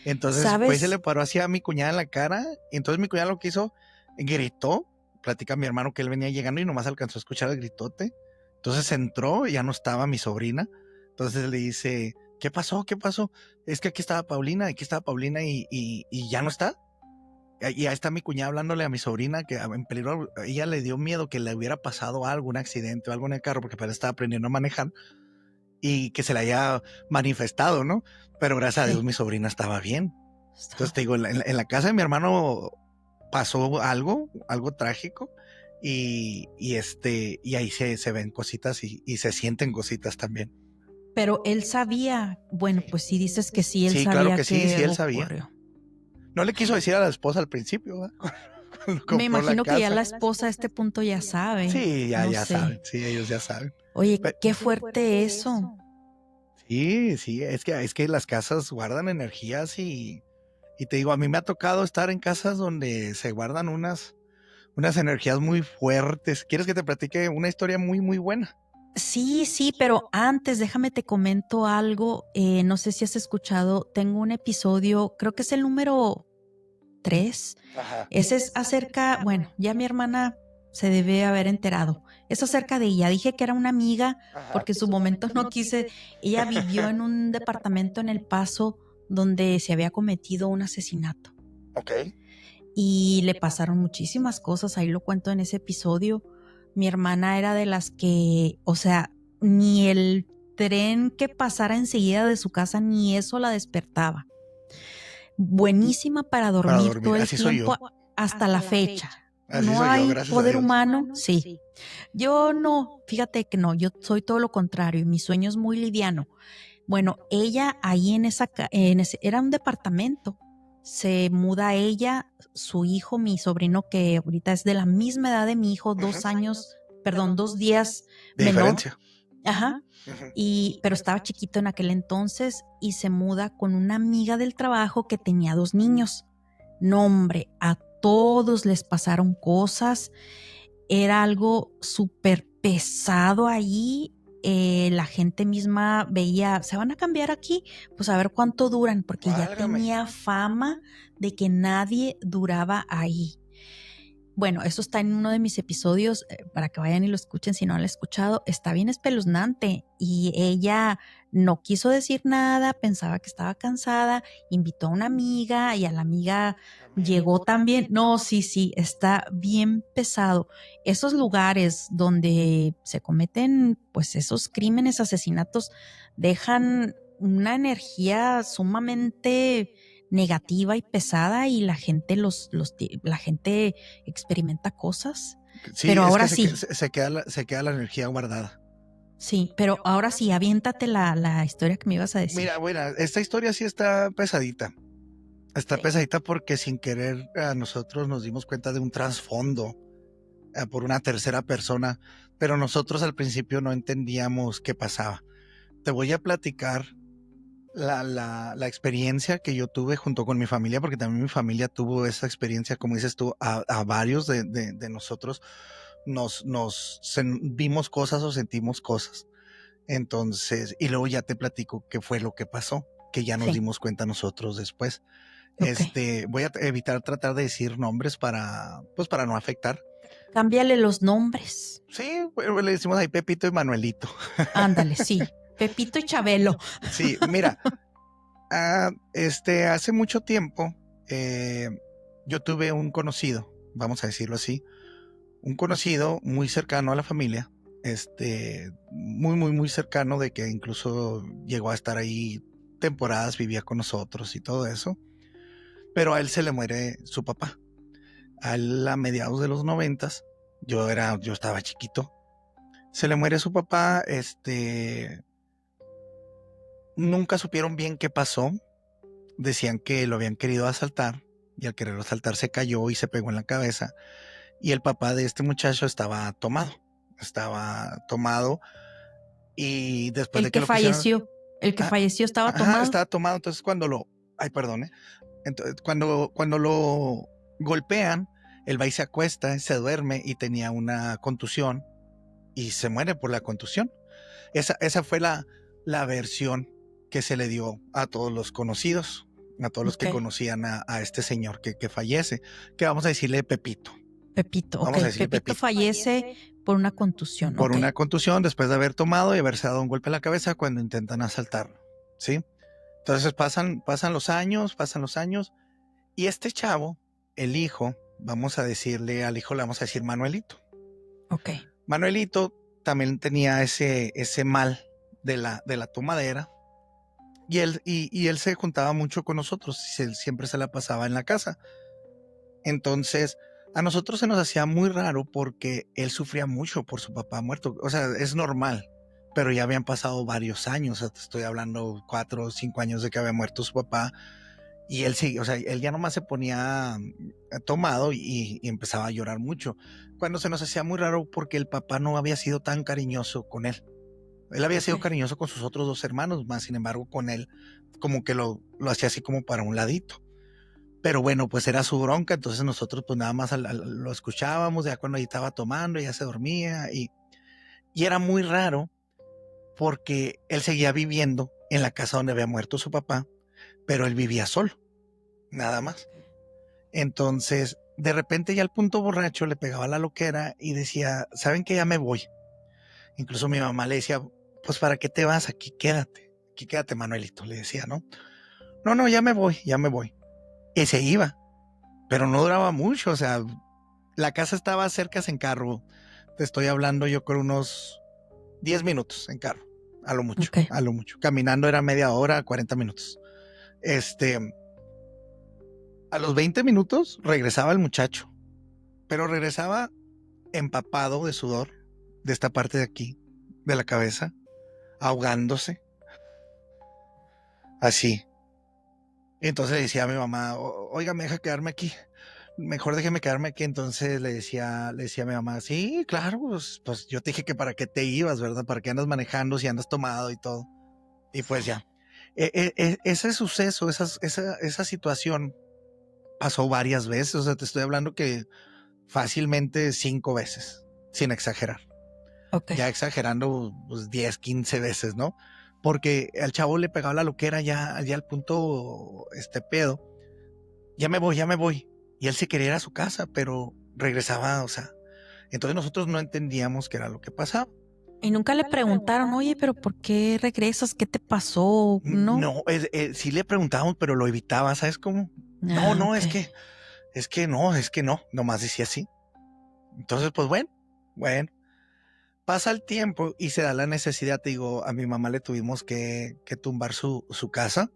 Entonces, pues se le paró así a mi cuñada en la cara. Y entonces mi cuñada lo que hizo, gritó. Platica a mi hermano que él venía llegando y nomás alcanzó a escuchar el gritote. Entonces entró y ya no estaba mi sobrina. Entonces le dice, ¿qué pasó? ¿Qué pasó? Es que aquí estaba Paulina y ya no está. Y ahí está mi cuñada hablándole a mi sobrina que en peligro, ella le dio miedo que le hubiera pasado algo, un accidente o algo en el carro porque apenas estaba aprendiendo a manejar y que se le haya manifestado, ¿no? Pero gracias a Dios mi sobrina estaba bien. Entonces te digo, en la casa de mi hermano pasó algo trágico y ahí se ven cositas y se sienten cositas también. Pero él sabía, bueno, pues si dices que sí, él sabía. Claro que sí, él ocurrió. Sabía. No le quiso decir a la esposa al principio, ¿verdad? Me imagino que ya la esposa a este punto ya sabe. Sí, ya saben, sí, ellos ya saben. Oye, qué fuerte eso. Sí, es que las casas guardan energías y te digo, a mí me ha tocado estar en casas donde se guardan unas energías muy fuertes. ¿Quieres que te platique una historia muy, muy buena? Sí, pero antes déjame te comento algo. No sé si has escuchado, tengo un episodio, creo que es el número 3. Ajá. Ese es acerca, bueno, ya mi hermana se debe haber enterado. Es acerca de ella. Dije que era una amiga porque en su momento no quise. Ella vivió en un departamento en El Paso donde se había cometido un asesinato. Ok. Y le pasaron muchísimas cosas, ahí lo cuento en ese episodio. Mi hermana era de las que, o sea, ni el tren que pasara enseguida de su casa, ni eso la despertaba. Buenísima para dormir todo el tiempo, hasta la fecha. No hay poder humano, sí. Yo no, fíjate que no, yo soy todo lo contrario, mi sueño es muy liviano. Bueno, ella ahí en ese, era un departamento. Se muda ella, su hijo, mi sobrino, que ahorita es de la misma edad de mi hijo, 2 días de menor. Diferencia. Ajá. Pero estaba chiquito en aquel entonces y se muda con una amiga del trabajo que tenía 2 niños. No, hombre, a todos les pasaron cosas. Era algo súper pesado ahí. La gente misma veía, se van a cambiar aquí, pues a ver cuánto duran, porque ya tenía fama de que nadie duraba ahí. Bueno, eso está en uno de mis episodios, para que vayan y lo escuchen si no lo han escuchado. Está bien espeluznante y ella no quiso decir nada, pensaba que estaba cansada, invitó a una amiga y a la amiga llegó también. No, sí, está bien pesado. Esos lugares donde se cometen pues esos crímenes, asesinatos, dejan una energía sumamente negativa y pesada y la gente la gente experimenta cosas. Sí, pero ahora es que sí se queda la energía guardada. Sí, pero ahora sí, aviéntate la historia que me ibas a decir. Mira, bueno, esta historia sí está pesadita. Está pesadita porque sin querer a nosotros nos dimos cuenta de un trasfondo por una tercera persona, pero nosotros al principio no entendíamos qué pasaba. Te voy a platicar la experiencia que yo tuve junto con mi familia, porque también mi familia tuvo esa experiencia, como dices tú, a varios de nosotros vimos cosas o sentimos cosas. Entonces, y luego ya te platico qué fue lo que pasó, que ya nos dimos cuenta nosotros después. Voy a evitar tratar de decir nombres para no afectar. Cámbiale los nombres. Sí, le decimos ahí Pepito y Manuelito. Ándale, sí. Pepito y Chabelo. Sí, mira, hace mucho tiempo yo tuve un conocido, vamos a decirlo así, un conocido muy cercano a la familia, muy, muy, muy cercano, de que incluso llegó a estar ahí temporadas, vivía con nosotros y todo eso, pero a él se le muere su papá. A él a mediados de los 90s, yo estaba chiquito, se le muere su papá, nunca supieron bien qué pasó, decían que lo habían querido asaltar y al querer asaltar se cayó y se pegó en la cabeza, y el papá de este muchacho estaba tomado y después de que lo falleció, el que falleció estaba tomado. Estaba tomado, entonces entonces cuando lo golpean, él va y se acuesta, se duerme y tenía una contusión y se muere por la contusión. Esa fue la versión que se le dio a todos los conocidos, a todos los que conocían a este señor que fallece, que vamos a decirle Pepito. Vamos a decirle Pepito fallece por una contusión. Por una contusión después de haber tomado y haberse dado un golpe en la cabeza cuando intentan asaltarlo, ¿sí? Entonces pasan los años, y este chavo, el hijo, vamos a decirle al hijo, le vamos a decir Manuelito. Manuelito también tenía ese mal de la tomadera, y él se juntaba mucho con nosotros, siempre se la pasaba en la casa. Entonces a nosotros se nos hacía muy raro porque él sufría mucho por su papá muerto. O sea, es normal, pero ya habían pasado varios años. O sea, te estoy hablando 4 o 5 años de que había muerto su papá. Y él sí, o sea, él ya nomás se ponía tomado y empezaba a llorar mucho. Cuando se nos hacía muy raro porque el papá no había sido tan cariñoso con él. Él había sido cariñoso con sus otros 2 hermanos, más sin embargo con él como que lo hacía así como para un ladito. Pero bueno, pues era su bronca, entonces nosotros pues nada más lo escuchábamos, ya cuando ahí estaba tomando, ya se dormía, y era muy raro porque él seguía viviendo en la casa donde había muerto su papá, pero él vivía solo, nada más. Entonces, de repente ya al punto borracho le pegaba la loquera y decía, ¿saben qué? Ya me voy. Incluso mi mamá le decía, pues ¿para qué te vas? Aquí quédate Manuelito, le decía, ¿no? No, ya me voy. Y se iba, pero no duraba mucho, o sea, la casa estaba cerca en carro, te estoy hablando yo creo unos 10 minutos en carro, a lo mucho, caminando era media hora, 40 minutos. A los 20 minutos regresaba el muchacho, pero regresaba empapado de sudor, de esta parte de aquí, de la cabeza, ahogándose, así. Entonces le decía a mi mamá, oiga, me deja quedarme aquí, mejor déjeme quedarme aquí. Entonces le decía a mi mamá, sí, claro, pues yo te dije que para qué te ibas, ¿verdad? ¿Para qué andas manejando si andas tomado y todo? Y pues ya. Ese suceso, esa situación pasó varias veces, o sea, te estoy hablando que fácilmente 5 veces, sin exagerar. Ya exagerando, pues 10, 15 veces, ¿no? Porque al chavo le pegaba la loquera ya al punto, pedo. Ya me voy. Y él se quería ir a su casa, pero regresaba, o sea. Entonces nosotros no entendíamos qué era lo que pasaba. Y nunca le preguntaron, oye, pero ¿por qué regresas? ¿Qué te pasó? No, sí le preguntábamos, pero lo evitaba, ¿sabes cómo? No, es que no, nomás decía así. Entonces, pues bueno. Pasa el tiempo y se da la necesidad, te digo, a mi mamá le tuvimos que tumbar su casa.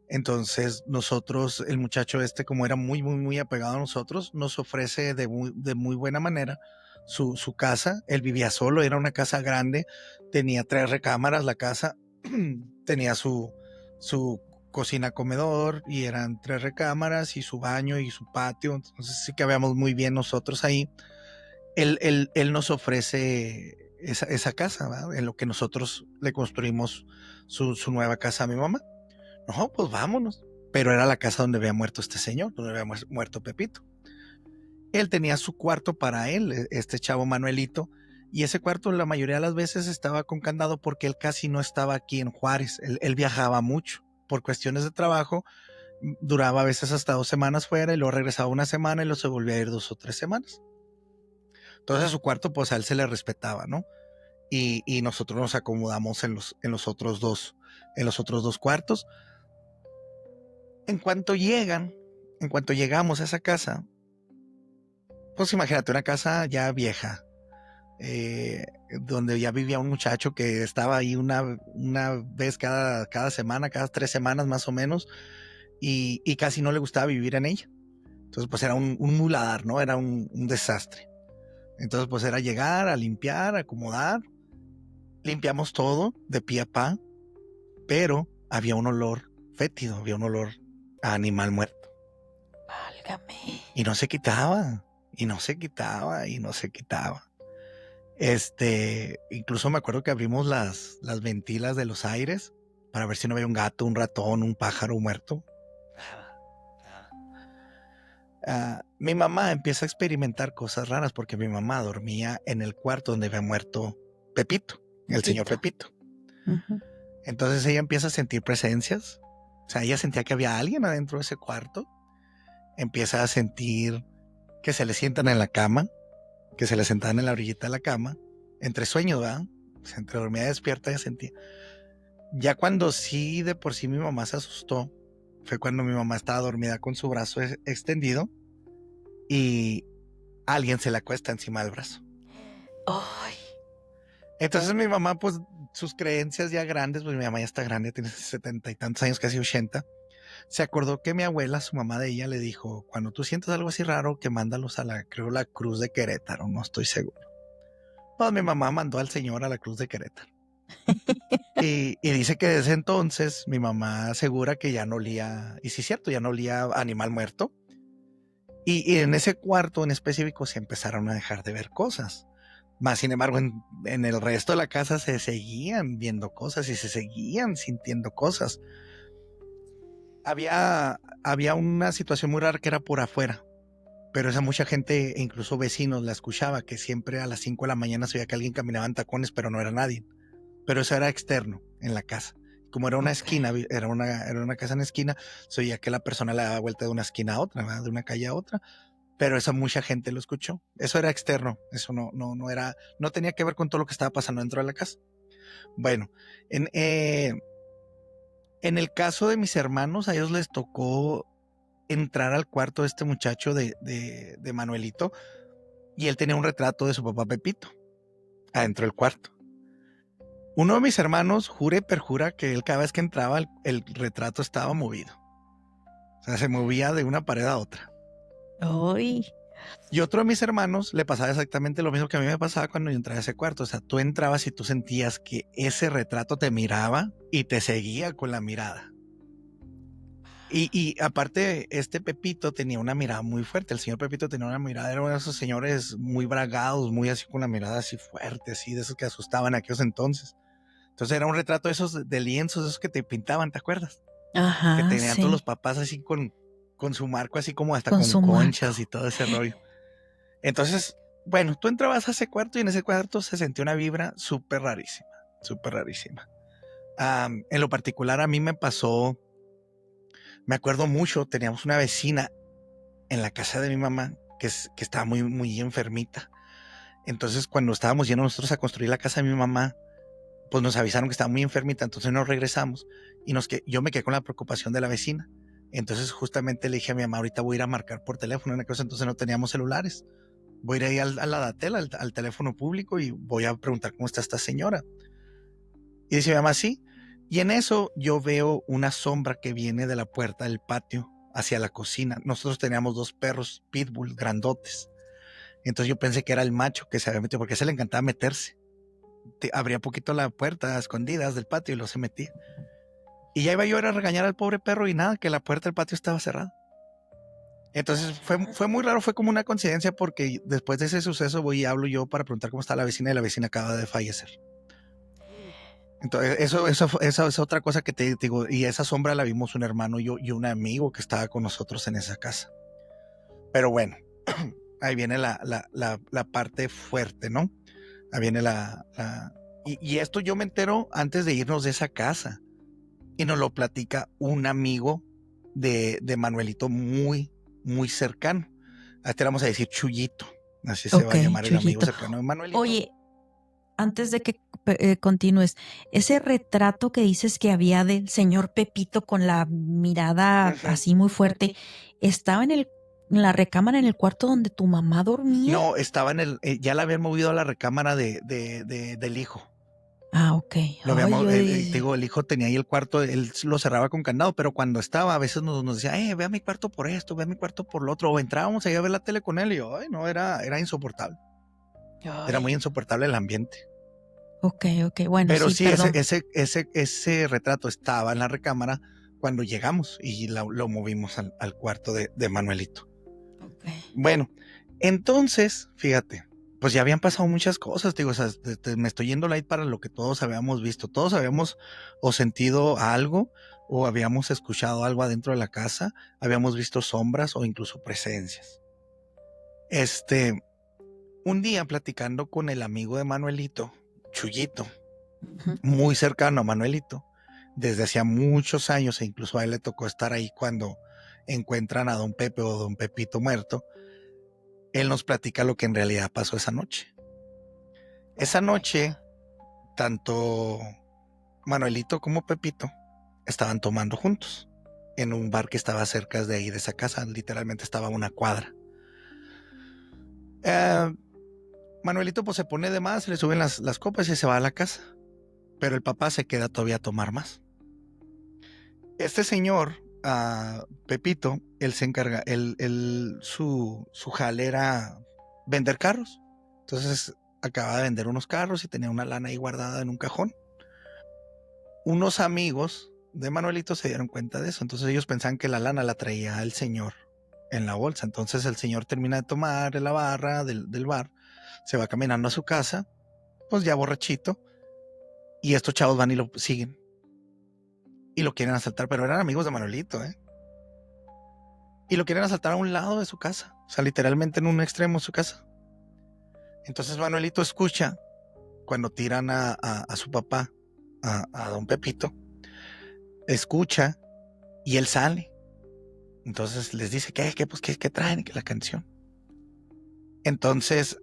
Entonces nosotros, el muchacho como era muy, muy, muy apegado a nosotros, nos ofrece de muy buena manera su casa. Él vivía solo, era una casa grande, tenía 3 recámaras la casa, tenía su cocina comedor y eran 3 recámaras y su baño y su patio. Entonces sí que habíamos muy bien nosotros ahí. Él nos ofrece esa casa, ¿verdad? En lo que nosotros le construimos su nueva casa a mi mamá. No, pues vámonos. Pero era la casa donde había muerto este señor, donde había muerto Pepito. Él tenía su cuarto para él, este chavo Manuelito, Y ese cuarto la mayoría de las veces estaba con candado porque él casi no estaba aquí en Juárez. Él viajaba mucho por cuestiones de trabajo. Duraba a veces hasta 2 semanas fuera y luego regresaba una semana y luego se volvía a ir 2 o 3 semanas. Entonces a su cuarto pues a él se le respetaba, ¿no? Y nosotros nos acomodamos en los otros dos cuartos. En cuanto llegamos a esa casa, pues imagínate, una casa ya vieja, donde ya vivía un muchacho que estaba ahí una vez cada semana, cada 3 semanas más o menos, y casi no le gustaba vivir en ella. Entonces pues era un muladar, ¿no? Era un desastre. Entonces pues era llegar a limpiar, a acomodar. Limpiamos todo de pie a pa, pero había un olor fétido, había un olor a animal muerto. Válgame. Y no se quitaba, y no se quitaba, y no se quitaba. Incluso me acuerdo que abrimos las ventilas de los aires para ver si no había un gato, un ratón, un pájaro muerto. Mi mamá empieza a experimentar cosas raras porque mi mamá dormía en el cuarto donde había muerto Pepito, el señor Pepito. Uh-huh. Entonces ella empieza a sentir presencias. O sea, ella sentía que había alguien adentro de ese cuarto. Empieza a sentir que se le sientan en la cama, que se le sentaban en la orillita de la cama, entre sueños, ¿verdad? O sea, entre dormida y despierta ella sentía. Ya cuando sí, de por sí mi mamá se asustó, fue cuando mi mamá estaba dormida con su brazo extendido y alguien se le acuesta encima del brazo. ¡Ay! Entonces mi mamá, pues sus creencias ya grandes, pues mi mamá ya está grande, tiene 70 y tantos años, casi 80. Se acordó que mi abuela, su mamá de ella, le dijo, cuando tú sientas algo así raro, que mándalos a la Cruz de Querétaro, no estoy seguro. Pues mi mamá mandó al señor a la Cruz de Querétaro. y dice que desde entonces mi mamá asegura que ya no olía, y sí es cierto, ya no olía animal muerto. Y en ese cuarto en específico se empezaron a dejar de ver cosas. Más sin embargo, en el resto de la casa se seguían viendo cosas y se seguían sintiendo cosas. Había una situación muy rara que era por afuera, pero esa mucha gente, incluso vecinos, la escuchaba, que siempre a las 5 de la mañana se veía que alguien caminaba en tacones, pero no era nadie. Pero eso era externo, en la casa. Como era una esquina, era una casa en esquina, se oía que la persona le daba vuelta de una esquina a otra, ¿verdad? De una calle a otra, pero esa mucha gente lo escuchó. Eso era externo, eso no tenía que ver con todo lo que estaba pasando dentro de la casa. Bueno, en el caso de mis hermanos, a ellos les tocó entrar al cuarto de este muchacho de Manuelito, y él tenía un retrato de su papá Pepito adentro del cuarto. Uno de mis hermanos jura y perjura que él cada vez que entraba el retrato estaba movido. O sea, se movía de una pared a otra. ¡Ay! Y otro de mis hermanos le pasaba exactamente lo mismo que a mí me pasaba cuando yo entraba a ese cuarto. O sea, tú entrabas y tú sentías que ese retrato te miraba y te seguía con la mirada. Y aparte, este Pepito tenía una mirada muy fuerte. El señor Pepito tenía una mirada, era uno de esos señores muy bragados, muy así con la mirada así fuerte, así de esos que asustaban a aquellos entonces. Entonces era un retrato de esos de lienzos, esos que te pintaban, ¿te acuerdas? Ajá, que tenían sí. Todos los papás así con su marco, así como hasta con conchas marco y todo ese rollo. Entonces, bueno, tú entrabas a ese cuarto y en ese cuarto se sentía una vibra súper rarísima, súper rarísima. En lo particular a mí me pasó, me acuerdo mucho, teníamos una vecina en la casa de mi mamá que estaba muy, muy enfermita. Entonces cuando estábamos yendo nosotros a construir la casa de mi mamá, pues nos avisaron que estaba muy enfermita, entonces nos regresamos y yo me quedé con la preocupación de la vecina. Entonces justamente le dije a mi mamá, ahorita voy a ir a marcar por teléfono, una cosa, entonces no teníamos celulares. Voy a ir ahí a la Datel, al teléfono público, y voy a preguntar cómo está esta señora. Y dice mi mamá, sí. Y en eso yo veo una sombra que viene de la puerta del patio hacia la cocina. Nosotros teníamos 2 perros pitbull grandotes. Entonces yo pensé que era el macho que se había metido, porque a ese le encantaba meterse. Abría poquito la puerta a escondidas del patio y lo se metía. Y ya iba yo a regañar al pobre perro y nada, que la puerta del patio estaba cerrada. Entonces fue muy raro, fue como una coincidencia, porque después de ese suceso voy y hablo yo para preguntar cómo está la vecina, y la vecina acaba de fallecer. Entonces esa es otra cosa que te digo, y esa sombra la vimos un hermano y un amigo que estaba con nosotros en esa casa. Pero bueno, ahí viene la parte fuerte, ¿no? Ahí viene y esto yo me entero antes de irnos de esa casa. Y nos lo platica un amigo de Manuelito muy, muy cercano. A este le vamos a decir Chuyito. Así se va a llamar el amigo Chuyito. cercano de Manuelito. Oye, antes de que continúes, ese retrato que dices que había del señor Pepito con la mirada así muy fuerte, ¿estaba en la recámara, en el cuarto donde tu mamá dormía? No, estaba ya la habían movido a la recámara del hijo. Ah, ok. Lo habíamos, digo, el hijo tenía ahí el cuarto, él lo cerraba con candado, pero cuando estaba, a veces nos decía, ve a mi cuarto por esto, ve a mi cuarto por lo otro, o entrábamos ahí a ver la tele con él, y yo, no, era insoportable. Ay. Era muy insoportable el ambiente. Ok, bueno, pero sí, ese retrato estaba en la recámara cuando llegamos y lo movimos al cuarto de Manuelito. Okay. Bueno, entonces, fíjate, pues ya habían pasado muchas cosas, digo, o sea, me estoy yendo light para lo que todos habíamos visto. Todos habíamos o sentido algo o habíamos escuchado algo adentro de la casa, habíamos visto sombras o incluso presencias. Un día platicando con el amigo de Manuelito, Chuyito, muy cercano a Manuelito, desde hacía muchos años, e incluso a él le tocó estar ahí cuando encuentran a don Pepe o don Pepito muerto. Él nos platica lo que en realidad pasó esa noche. Esa noche, tanto Manuelito como Pepito estaban tomando juntos en un bar que estaba cerca de ahí, de esa casa. Literalmente estaba a una cuadra. Manuelito pues se pone de más, le suben las copas y se va a la casa. Pero el papá se queda todavía a tomar más. Este señor, Pepito, él se encarga, su jale era vender carros. Entonces acaba de vender unos carros y tenía una lana ahí guardada en un cajón. Unos amigos de Manuelito se dieron cuenta de eso. Entonces ellos pensaban que la lana la traía el señor en la bolsa. Entonces el señor termina de tomar en la barra del bar, se va caminando a su casa, pues ya borrachito, y estos chavos van y lo siguen y lo quieren asaltar, pero eran amigos de Manuelito, y lo quieren asaltar a un lado de su casa, o sea, literalmente en un extremo de su casa. Entonces Manuelito escucha cuando tiran a su papá, a don Pepito, escucha y él sale. Entonces les dice, ¿qué traen? Que la canción. Entonces,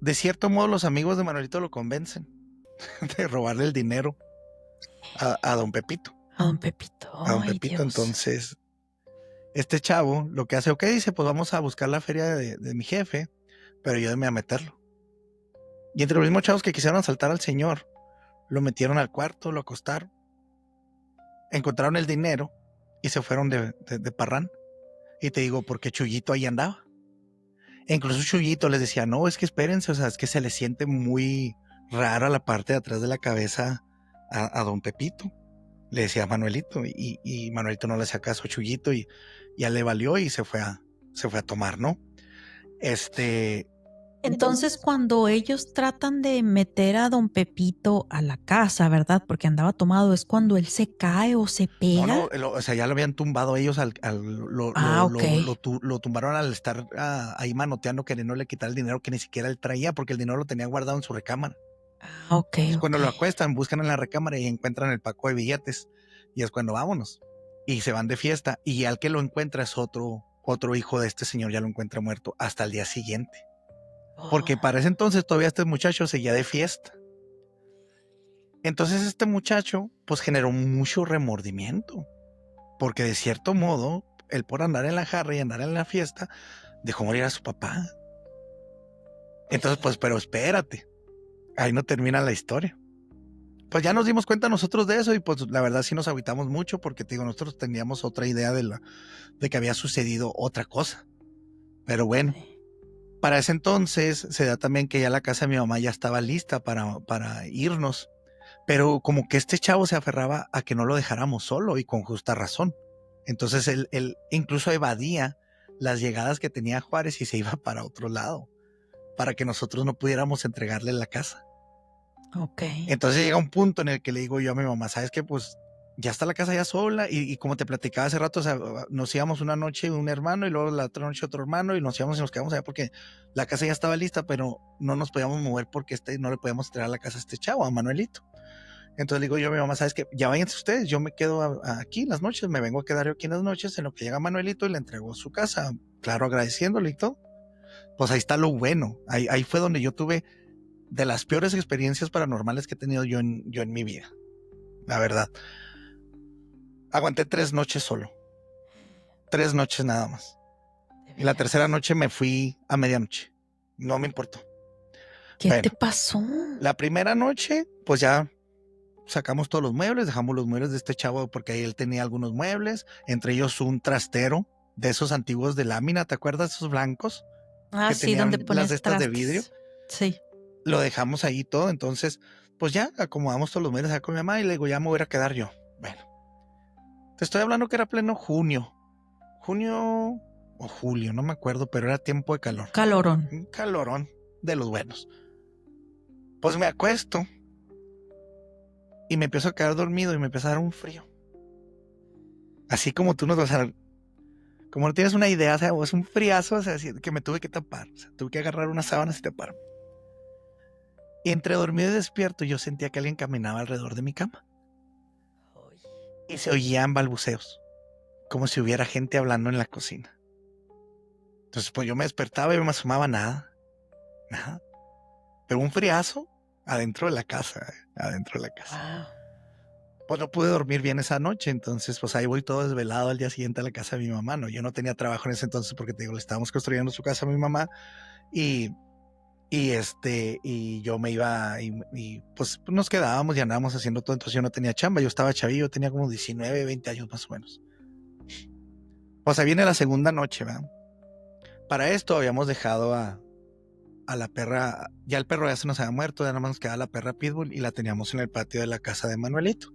de cierto modo, los amigos de Manuelito lo convencen de robarle el dinero a don Pepito. A don Pepito. A don Pepito, Dios. Entonces, este chavo lo que hace, dice, pues vamos a buscar la feria de mi jefe, pero ayúdenme a meterlo. Y entre los mismos chavos que quisieron asaltar al señor, lo metieron al cuarto, lo acostaron, encontraron el dinero y se fueron de parrán. Y te digo, porque Chuyito ahí andaba. E incluso Chuyito les decía, no, es que espérense, o sea, es que se le siente muy rara la parte de atrás de la cabeza a don Pepito. Le decía a Manuelito, y Manuelito no le hacía caso a Chuyito, y ya le valió y se fue a tomar, ¿no? Entonces, cuando ellos tratan de meter a don Pepito a la casa, ¿verdad? Porque andaba tomado, ¿es cuando él se cae o se pega? No, o sea, ya lo habían tumbado ellos, lo tumbaron al estar ahí manoteando, queriéndole quitar el dinero que ni siquiera él traía, porque el dinero lo tenía guardado en su recámara. Entonces, cuando lo acuestan, buscan en la recámara y encuentran el paco de billetes, y es cuando vámonos, y se van de fiesta, y al que lo encuentra es otro hijo de este señor, ya lo encuentra muerto hasta el día siguiente. Porque para ese entonces todavía este muchacho seguía de fiesta. Entonces este muchacho pues generó mucho remordimiento, porque de cierto modo, él por andar en la jarra y andar en la fiesta, dejó morir a su papá. Entonces pues, pero espérate, ahí no termina la historia. Pues ya nos dimos cuenta nosotros de eso y pues la verdad sí nos agüitamos mucho, porque te digo, nosotros teníamos otra idea de que había sucedido otra cosa. Pero bueno. Para ese entonces se da también que ya la casa de mi mamá ya estaba lista para irnos, pero como que este chavo se aferraba a que no lo dejáramos solo, y con justa razón. Entonces él incluso evadía las llegadas que tenía Juárez y se iba para otro lado, para que nosotros no pudiéramos entregarle la casa. Ok. Entonces llega un punto en el que le digo yo a mi mamá, ¿sabes qué? Pues ya está la casa ya sola y como te platicaba hace rato, o sea, nos íbamos una noche un hermano y luego la otra noche otro hermano y nos íbamos y nos quedamos allá porque la casa ya estaba lista, pero no nos podíamos mover porque no le podíamos traer a la casa a este chavo, a Manuelito. Entonces le digo yo a mi mamá, ¿sabes qué? Ya váyanse ustedes, yo me quedo aquí en las noches, me vengo a quedar yo aquí en las noches en lo que llega Manuelito y le entrego su casa, claro, agradeciéndole y todo. Pues ahí está lo bueno, ahí fue donde yo tuve de las peores experiencias paranormales que he tenido yo en mi vida, la verdad. Aguanté 3 noches solo. 3 noches nada más. Y la tercera noche me fui a medianoche. No me importó. ¿Qué te pasó? La primera noche, pues ya sacamos todos los muebles, dejamos los muebles de este chavo porque ahí él tenía algunos muebles, entre ellos un trastero de esos antiguos de lámina, ¿te acuerdas? Esos blancos. Que sí, donde pones las de estas de vidrio. Sí. Lo dejamos ahí todo, entonces, pues ya acomodamos todos los muebles acá con mi mamá y le digo, ya me voy a quedar yo. Bueno, te estoy hablando que era pleno junio o julio, no me acuerdo, pero era tiempo de calor. Calorón. Un calorón de los buenos. Pues me acuesto y me empiezo a quedar dormido y me empieza a dar un frío. Así como tú nos vas a... Como no tienes una idea, o sea, es un friazo, o sea, que me tuve que tapar. O sea, tuve que agarrar unas sábanas y taparme. Y entre dormido y despierto yo sentía que alguien caminaba alrededor de mi cama. Y se oían balbuceos, como si hubiera gente hablando en la cocina. Entonces, pues yo me despertaba y no me asomaba nada. Pero un friazo adentro de la casa, Wow. Pues no pude dormir bien esa noche, entonces pues ahí voy todo desvelado al día siguiente a la casa de mi mamá, ¿no? Yo no tenía trabajo en ese entonces porque te digo, le estábamos construyendo su casa a mi mamá y yo me iba y pues nos quedábamos y andábamos haciendo todo, entonces yo no tenía chamba, yo estaba chavillo, tenía como 19, 20 años más o menos. Pues ahí viene la segunda noche, ¿verdad? Para esto habíamos dejado a la perra, ya el perro ya se nos había muerto, ya nada más nos quedaba la perra Pitbull y la teníamos en el patio de la casa de Manuelito.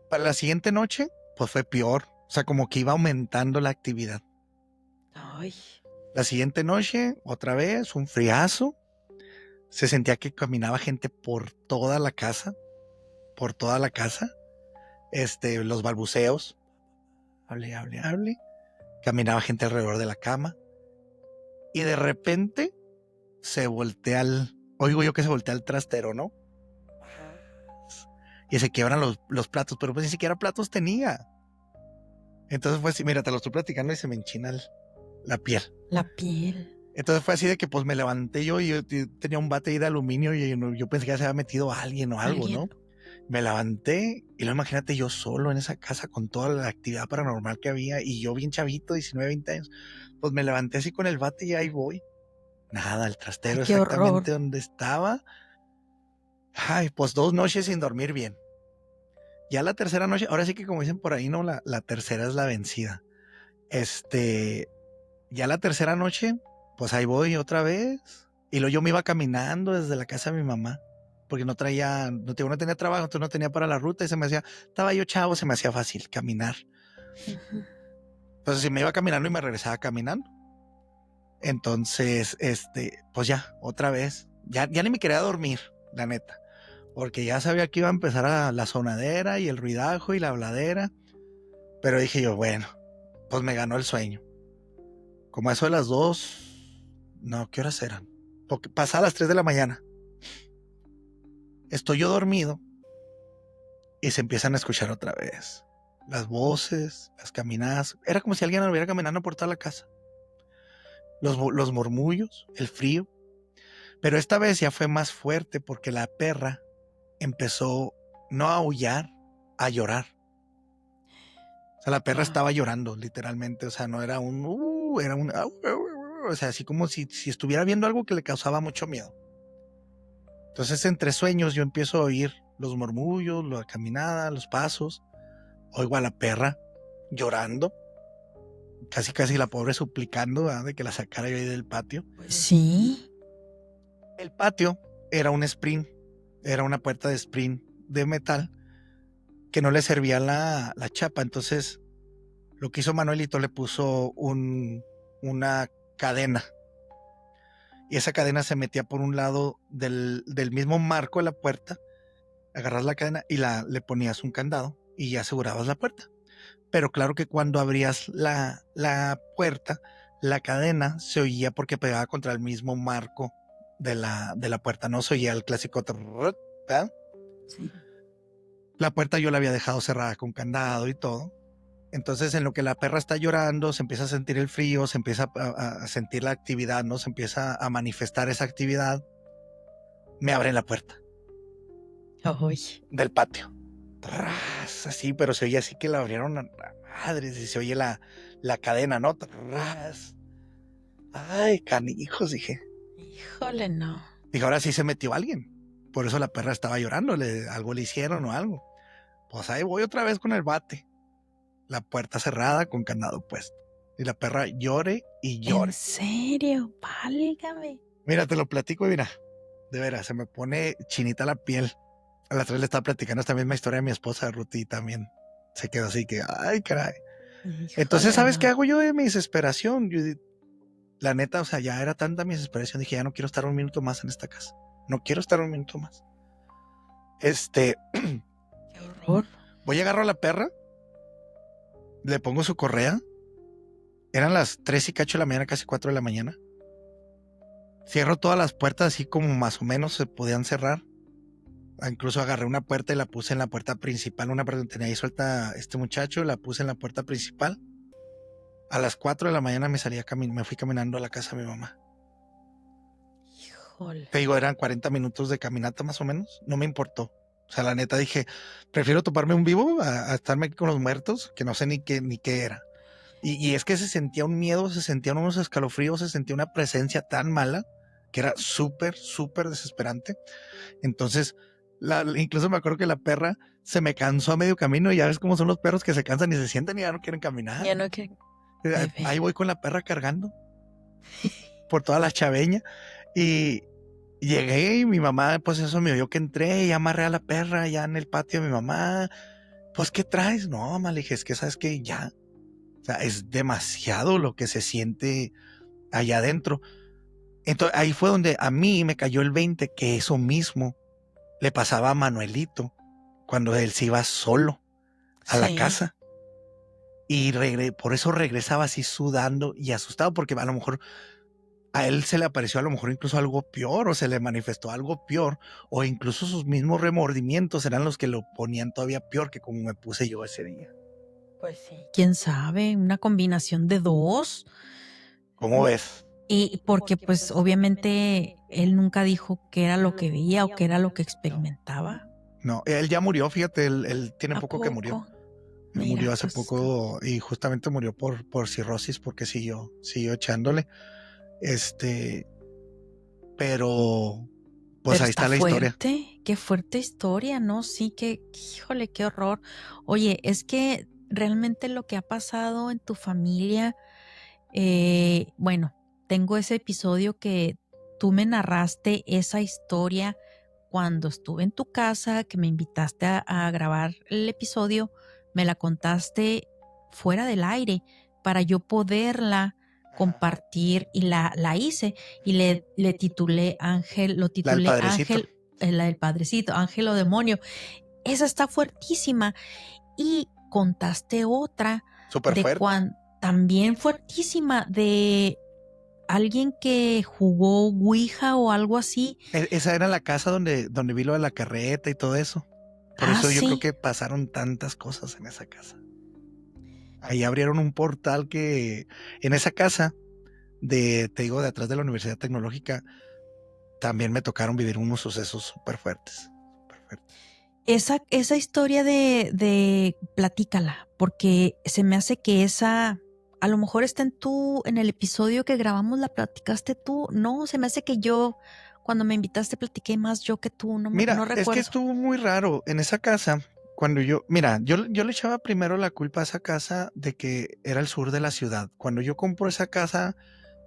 Para la siguiente noche, pues fue peor, o sea, como que iba aumentando la actividad. Ay. La siguiente noche, otra vez, un friazo. Se sentía que caminaba gente por toda la casa. Los balbuceos. Hable. Caminaba gente alrededor de la cama. Y de repente oigo yo que se voltea el trastero, ¿no? Y se quiebran los platos, pero pues ni siquiera platos tenía. Entonces fue así, mira, te lo estoy platicando y se me enchina la piel. La piel. Entonces fue así de que pues me levanté yo y yo tenía un bate ahí de aluminio y yo pensé que ya se había metido alguien o algo, ¿no? Me levanté y luego imagínate yo solo en esa casa con toda la actividad paranormal que había y yo bien chavito, 19, 20 años. Pues me levanté así con el bate y ahí voy. Nada, el trastero exactamente donde estaba. Ay, pues 2 noches sin dormir bien. Ya la tercera noche, ahora sí que como dicen por ahí, no, la tercera es la vencida. Ya la tercera noche, pues ahí voy otra vez. Y luego yo me iba caminando desde la casa de mi mamá, porque no tenía trabajo, entonces no tenía para la ruta y estaba yo chavo, se me hacía fácil caminar. Entonces si me iba caminando y me regresaba caminando. Entonces, pues ya, otra vez, ya ni me quería dormir, la neta, porque ya sabía que iba a empezar la sonadera y el ruidajo y la habladera, pero dije yo, bueno, pues me ganó el sueño. Como eso de las 2, no, ¿qué horas eran? Porque pasaba las 3 de la mañana. Estoy yo dormido y se empiezan a escuchar otra vez las voces, las caminadas. Era como si alguien estuviera caminando por toda la casa. Los murmullos, el frío. Pero esta vez ya fue más fuerte porque la perra empezó no a aullar, a llorar. O sea, la perra estaba llorando, literalmente. O sea, no era era un... O sea, así como si estuviera viendo algo que le causaba mucho miedo. Entonces, entre sueños, yo empiezo a oír los murmullos, la caminada, los pasos. Oigo a la perra llorando. Casi la pobre suplicando, ¿verdad?, de que la sacara yo ahí del patio. Sí. El patio era un sprint, era una puerta de sprint de metal que no le servía la chapa. Entonces, lo que hizo Manuelito, le puso una cadena. Y esa cadena se metía por un lado del mismo marco de la puerta. agarras la cadena y le ponías un candado y ya asegurabas la puerta. Pero claro que cuando abrías la puerta, la cadena se oía porque pegaba contra el mismo marco de la puerta. No se oía el clásico trrrr, ¿verdad? Sí. La puerta yo la había dejado cerrada con candado y todo. Entonces, en lo que la perra está llorando, se empieza a sentir el frío, se empieza a sentir la actividad, ¿no? Se empieza a manifestar esa actividad. Me abren la puerta del patio. Tras, así, pero se oye así que la abrieron a madres y se oye la cadena, ¿no? Tras. Ay, canijos, dije. Híjole, no. Dije, ahora sí se metió alguien. Por eso la perra estaba llorando, algo le hicieron o algo. Pues ahí voy otra vez con el bate. La puerta cerrada con candado puesto. Y la perra llore y llore. ¿En serio? Válgame. Mira, te lo platico y mira, de veras, se me pone chinita la piel. A las 3 le estaba platicando esta misma historia a mi esposa Ruth y también se quedó así que, ay, caray. Híjole, entonces, ¿sabes qué hago yo de mi desesperación? Yo, la neta, o sea, ya era tanta mi desesperación, dije, ya no quiero estar un minuto más en esta casa. No quiero estar un minuto más. Qué horror. Voy a agarrar a la perra, le pongo su correa. Eran las 3 y cacho de la mañana, casi 4 de la mañana. Cierro todas las puertas así como más o menos se podían cerrar. Incluso agarré una puerta y la puse en la puerta principal. Una puerta que tenía ahí suelta este muchacho, la puse en la puerta principal. A las 4 de la mañana me fui caminando a la casa de mi mamá. Híjole. Te digo, eran 40 minutos de caminata más o menos. No me importó. O sea, la neta dije, prefiero toparme un vivo a estarme aquí con los muertos, que no sé ni qué era. Y es que se sentía un miedo, se sentían unos escalofríos, se sentía una presencia tan mala que era súper, súper desesperante. Entonces, incluso me acuerdo que la perra se me cansó a medio camino y ya ves cómo son los perros que se cansan y se sienten y ya no quieren caminar. Ya no quieren. Ahí voy con la perra cargando por toda la chaveña y llegué y mi mamá, pues eso me oyó que entré y amarré a la perra ya en el patio de mi mamá. Pues, ¿qué traes? No, mamá, le dije, es que sabes que ya, o sea, es demasiado lo que se siente allá adentro. Entonces ahí fue donde a mí me cayó el 20 que eso mismo le pasaba a Manuelito cuando él se iba solo a la casa. Y por eso regresaba así sudando y asustado, porque a lo mejor a él se le apareció a lo mejor incluso algo peor o se le manifestó algo peor o incluso sus mismos remordimientos eran los que lo ponían todavía peor que como me puse yo ese día. Pues sí. ¿Quién sabe? Una combinación de dos. ¿Cómo ves? Y porque pues obviamente él nunca dijo qué era lo que veía o qué era lo que experimentaba. No, él ya murió, fíjate, él tiene poco que murió. Mira, murió hace pues, poco y justamente murió por cirrosis porque siguió echándole. Pero pues ahí está la historia. Qué fuerte historia, ¿no? Sí, híjole, qué horror. Oye, es que realmente lo que ha pasado en tu familia, bueno, tengo ese episodio que tú me narraste esa historia cuando estuve en tu casa, que me invitaste a grabar el episodio, me la contaste fuera del aire para yo poderla compartir y la hice y le titulé Ángel, lo titulé Ángel, la del Padrecito, Ángel o Demonio. Esa está fuertísima. Y contaste otra Súper fuerte. También fuertísima de alguien que jugó Ouija o algo así. Esa era la casa donde vi lo de la carreta y todo eso. Por eso yo creo que pasaron tantas cosas en esa casa. Ahí abrieron un portal que en esa casa te digo, de atrás de la Universidad Tecnológica, también me tocaron vivir unos sucesos súper fuertes. Esa historia de platícala, porque se me hace que esa a lo mejor está en el episodio que grabamos, la platicaste tú. No, se me hace que yo, cuando me invitaste, platiqué más yo que tú. No recuerdo. Es que estuvo muy raro en esa casa. Cuando yo le echaba primero la culpa a esa casa de que era el sur de la ciudad. Cuando yo compro esa casa,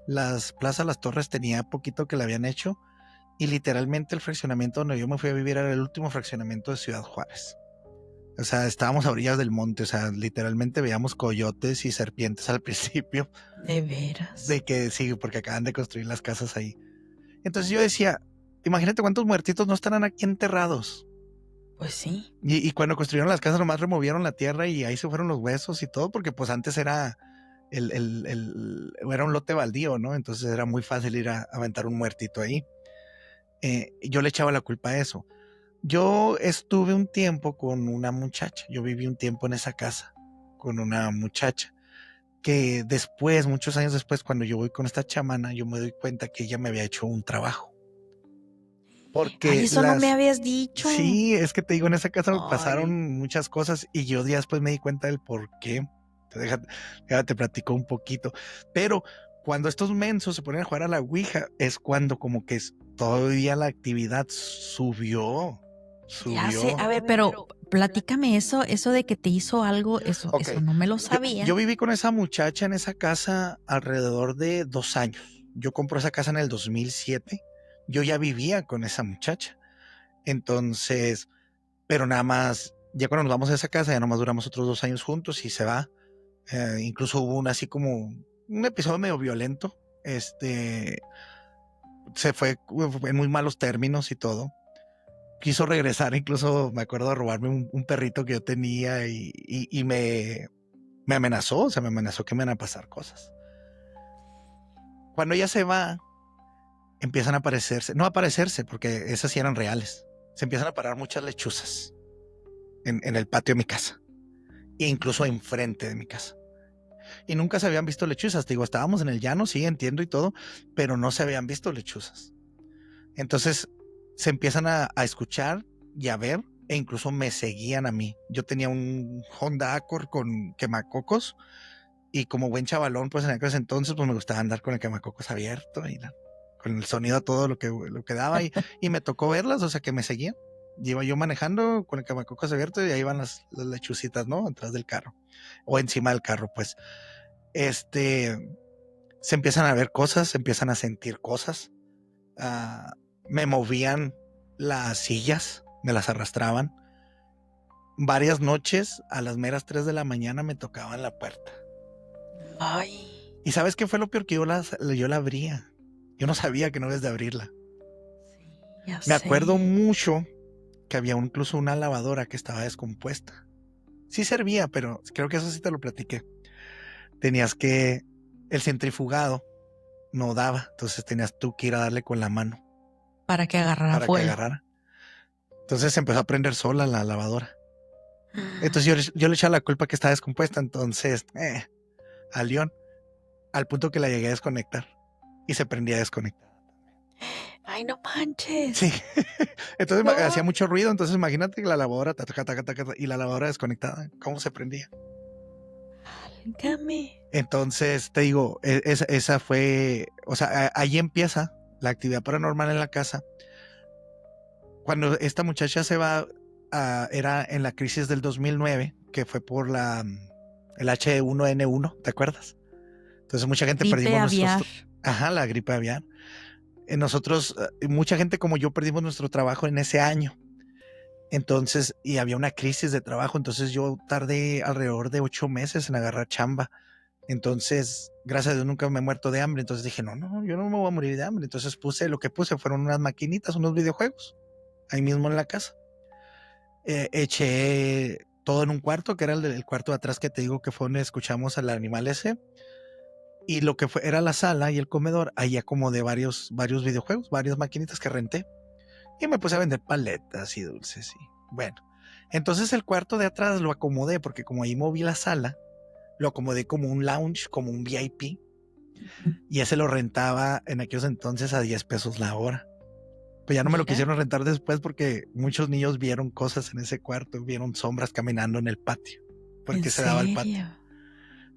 las plazas Las Torres tenía poquito que la habían hecho y literalmente el fraccionamiento donde yo me fui a vivir era el último fraccionamiento de Ciudad Juárez. O sea, estábamos a orillas del monte, o sea, literalmente veíamos coyotes y serpientes al principio. ¿De veras? De que sí, porque acaban de construir las casas ahí. Entonces yo decía, imagínate cuántos muertitos no estarán aquí enterrados. Pues sí. Y cuando construyeron las casas nomás removieron la tierra y ahí se fueron los huesos y todo, porque pues antes era era un lote baldío, ¿no? Entonces era muy fácil ir a aventar un muertito ahí. Yo le echaba la culpa a eso. Yo estuve un tiempo con una muchacha, yo viví un tiempo en esa casa con una muchacha, que después, muchos años después, cuando yo voy con esta chamana, yo me doy cuenta que ella me había hecho un trabajo. Ay, Porque eso no me habías dicho. Sí, es que te digo, en esa casa me Ay. pasaron muchas cosas y yo ya después me di cuenta del por qué. Te platico un poquito. Pero cuando estos mensos se ponen a jugar a la Ouija, es cuando como que todavía la actividad subió. Ya sé. A ver, pero platícame eso de que te hizo algo, eso Ok. no me lo sabía. Yo viví con esa muchacha en esa casa alrededor de 2 años. Yo compré esa casa en el 2007. Yo ya vivía con esa muchacha. Entonces, pero nada más, ya cuando nos vamos a esa casa, ya nomás duramos otros 2 años juntos y se va. Incluso hubo así como un episodio medio violento. Se fue en muy malos términos y todo. Quiso regresar, incluso me acuerdo de robarme un perrito que yo tenía y me amenazó, o sea, me amenazó que me iban a pasar cosas. Cuando ella se va, empiezan a aparecerse, no a aparecerse, porque esas sí eran reales. Se empiezan a parar muchas lechuzas en el patio de mi casa, e incluso enfrente de mi casa. Y nunca se habían visto lechuzas. Te digo, estábamos en el llano, sí, entiendo y todo, pero no se habían visto lechuzas. Entonces se empiezan a escuchar y a ver, e incluso me seguían a mí. Yo tenía un Honda Accord con quemacocos y como buen chavalón, pues en aquel entonces pues me gustaba andar con el quemacocos abierto y con el sonido a todo lo que daba y me tocó verlas, o sea que me seguían. Iba yo manejando con el quemacocos abierto y ahí iban las lechucitas, ¿no? Atrás del carro o encima del carro, pues. Se empiezan a ver cosas, se empiezan a sentir cosas. Me movían las sillas, me las arrastraban. Varias noches a las meras 3 de la mañana me tocaban la puerta. Ay. ¿Y sabes qué fue lo peor? Que yo la abría. Yo no sabía que no debes de abrirla. Sí, me acuerdo mucho que había incluso una lavadora que estaba descompuesta. Sí servía, pero creo que eso sí te lo platiqué. Tenías que... El centrifugado no daba, entonces tenías tú que ir a darle con la mano. Para que agarrara fuego. Que agarrara. Entonces se empezó a prender sola la lavadora. Entonces yo le echaba la culpa que estaba descompuesta, entonces, al león, al punto que la llegué a desconectar y se prendía a desconectar. Ay, no manches. Sí. Entonces hacía mucho ruido, entonces imagínate que la lavadora y la lavadora desconectada, ¿cómo se prendía? Válgame. Entonces, te digo, esa fue, o sea, ahí empieza la actividad paranormal en la casa. Cuando esta muchacha se va, era en la crisis del 2009, que fue por el H1N1, ¿te acuerdas? Entonces mucha gente perdimos la gripe aviar. Nosotros, mucha gente como yo perdimos nuestro trabajo en ese año. Entonces, y había una crisis de trabajo, entonces yo tardé alrededor de 8 meses en agarrar chamba. Entonces, gracias a Dios nunca me he muerto de hambre. Entonces dije, no, yo no me voy a morir de hambre. Entonces lo que puse fueron unas maquinitas, unos videojuegos, ahí mismo en la casa. Eché todo en un cuarto, que era el cuarto de atrás que te digo que fue donde escuchamos al animal ese. Y lo que era la sala y el comedor, ahí acomodé varios videojuegos, varias maquinitas que renté. Y me puse a vender paletas y dulces. Y bueno, entonces el cuarto de atrás lo acomodé porque como ahí moví la sala, lo acomodé como un lounge, como un VIP. Y ese lo rentaba en aquellos entonces a 10 pesos la hora. Pues ya no me lo quisieron rentar después porque muchos niños vieron cosas en ese cuarto, vieron sombras caminando en el patio, porque se daba el patio.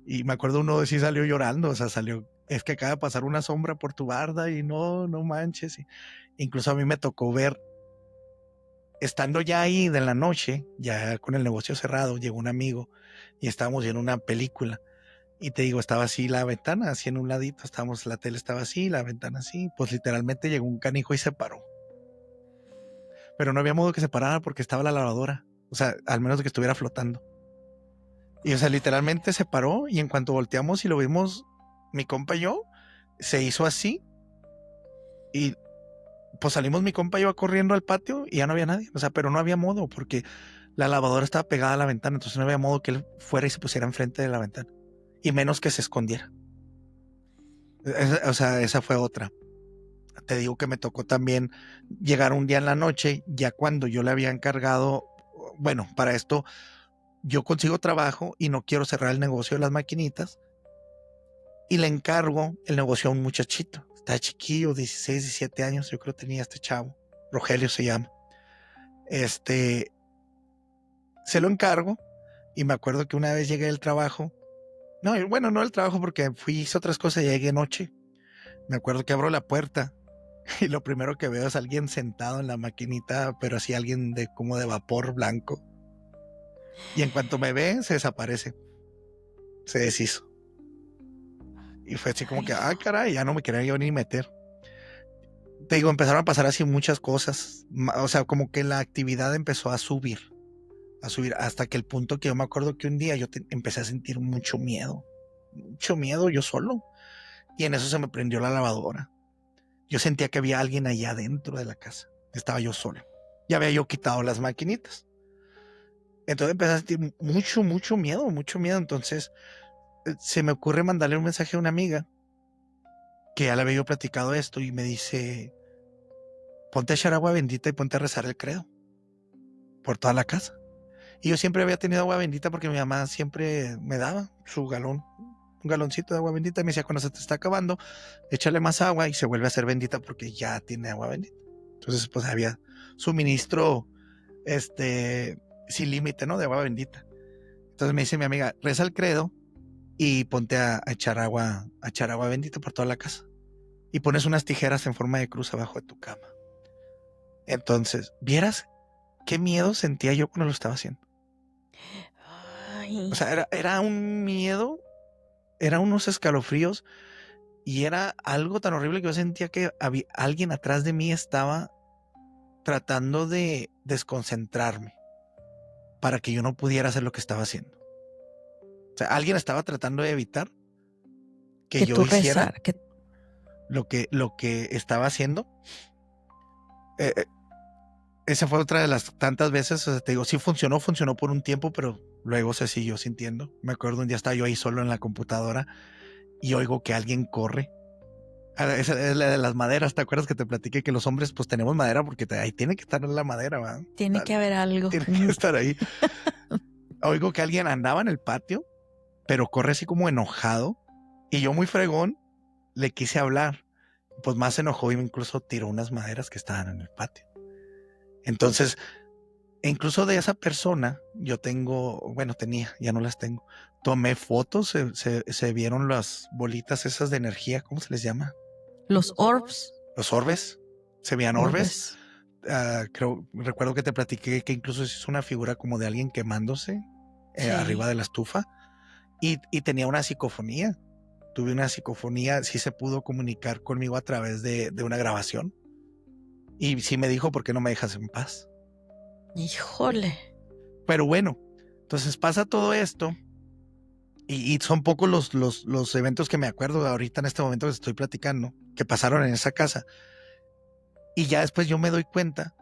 Y me acuerdo uno sí salió llorando, o sea, es que acaba de pasar una sombra por tu barda y no manches. Y incluso a mí me tocó ver, estando ya ahí de la noche, ya con el negocio cerrado, llegó un amigo y estábamos viendo una película. Y te digo, estaba así la ventana, así en un ladito, la tele estaba así, la ventana así, pues literalmente llegó un canijo y se paró. Pero no había modo que se parara porque estaba la lavadora, o sea, al menos de que estuviera flotando. Y o sea, literalmente se paró y en cuanto volteamos y lo vimos, mi compa y yo, se hizo así y pues salimos mi compa y yo corriendo al patio y ya no había nadie. O sea, pero no había modo porque la lavadora estaba pegada a la ventana, entonces no había modo que él fuera y se pusiera enfrente de la ventana. Y menos que se escondiera. O sea, esa fue otra. Te digo que me tocó también llegar un día en la noche, ya cuando yo le había encargado, bueno, para esto yo consigo trabajo y no quiero cerrar el negocio de las maquinitas y le encargo el negocio a un muchachito. Está chiquillo, 16, 17 años, yo creo que tenía este chavo. Rogelio se llama. Se lo encargo y me acuerdo que una vez llegué del trabajo, no, bueno, no del trabajo porque hice otras cosas y llegué noche. Me acuerdo que abro la puerta y lo primero que veo es alguien sentado en la maquinita, pero así alguien de como de vapor blanco. Y en cuanto me ve, se desaparece. Se deshizo. Y fue así como que, caray, ya no me quería yo ni meter. Te digo, empezaron a pasar así muchas cosas. O sea, como que la actividad empezó a subir, hasta que el punto que yo me acuerdo que un día yo empecé a sentir mucho miedo yo solo. Y en eso se me prendió la lavadora. Yo sentía que había alguien allá dentro de la casa. Estaba yo solo. Ya había yo quitado las maquinitas. Entonces empecé a sentir mucho miedo. Entonces se me ocurre mandarle un mensaje a una amiga que ya le había yo platicado esto y me dice, ponte a echar agua bendita y ponte a rezar el credo por toda la casa. Y yo siempre había tenido agua bendita porque mi mamá siempre me daba su galón, un galoncito de agua bendita. Y me decía, cuando se te está acabando, échale más agua y se vuelve a hacer bendita porque ya tiene agua bendita. Entonces, pues había suministro sin límite, ¿no? De agua bendita. Entonces me dice mi amiga, reza el credo y ponte a echar agua bendita por toda la casa. Y pones unas tijeras en forma de cruz abajo de tu cama. Entonces, vieras qué miedo sentía yo cuando lo estaba haciendo. Ay. O sea, era un miedo, era unos escalofríos y era algo tan horrible que yo sentía que había alguien atrás de mí estaba tratando de desconcentrarme para que yo no pudiera hacer lo que estaba haciendo. O sea, alguien estaba tratando de evitar que yo hiciera lo que estaba haciendo. Esa fue otra de las tantas veces, o sea, te digo, sí funcionó por un tiempo, pero luego se siguió sintiendo. Me acuerdo un día estaba yo ahí solo en la computadora y oigo que alguien corre. Esa es la de las maderas, ¿te acuerdas que te platiqué que los hombres pues tenemos madera porque ahí tiene que estar la madera, ¿verdad? Tiene que haber algo. Tiene que estar ahí. Oigo que alguien andaba en el patio, pero corre así como enojado y yo muy fregón le quise hablar. Pues más se enojó y incluso tiró unas maderas que estaban en el patio. Entonces, incluso de esa persona, yo tenía, ya no las tengo. Tomé fotos, se vieron las bolitas esas de energía, ¿cómo se les llama? Los orbs. Los orbes, se veían orbes. Recuerdo que te platiqué que incluso es una figura como de alguien quemándose arriba de la estufa y tenía una psicofonía. Tuve una psicofonía, sí se pudo comunicar conmigo a través de una grabación. Y sí me dijo, ¿por qué no me dejas en paz? Híjole. Pero bueno, entonces pasa todo esto y son pocos los eventos que me acuerdo ahorita en este momento que estoy platicando, que pasaron en esa casa. Y ya después yo me doy cuenta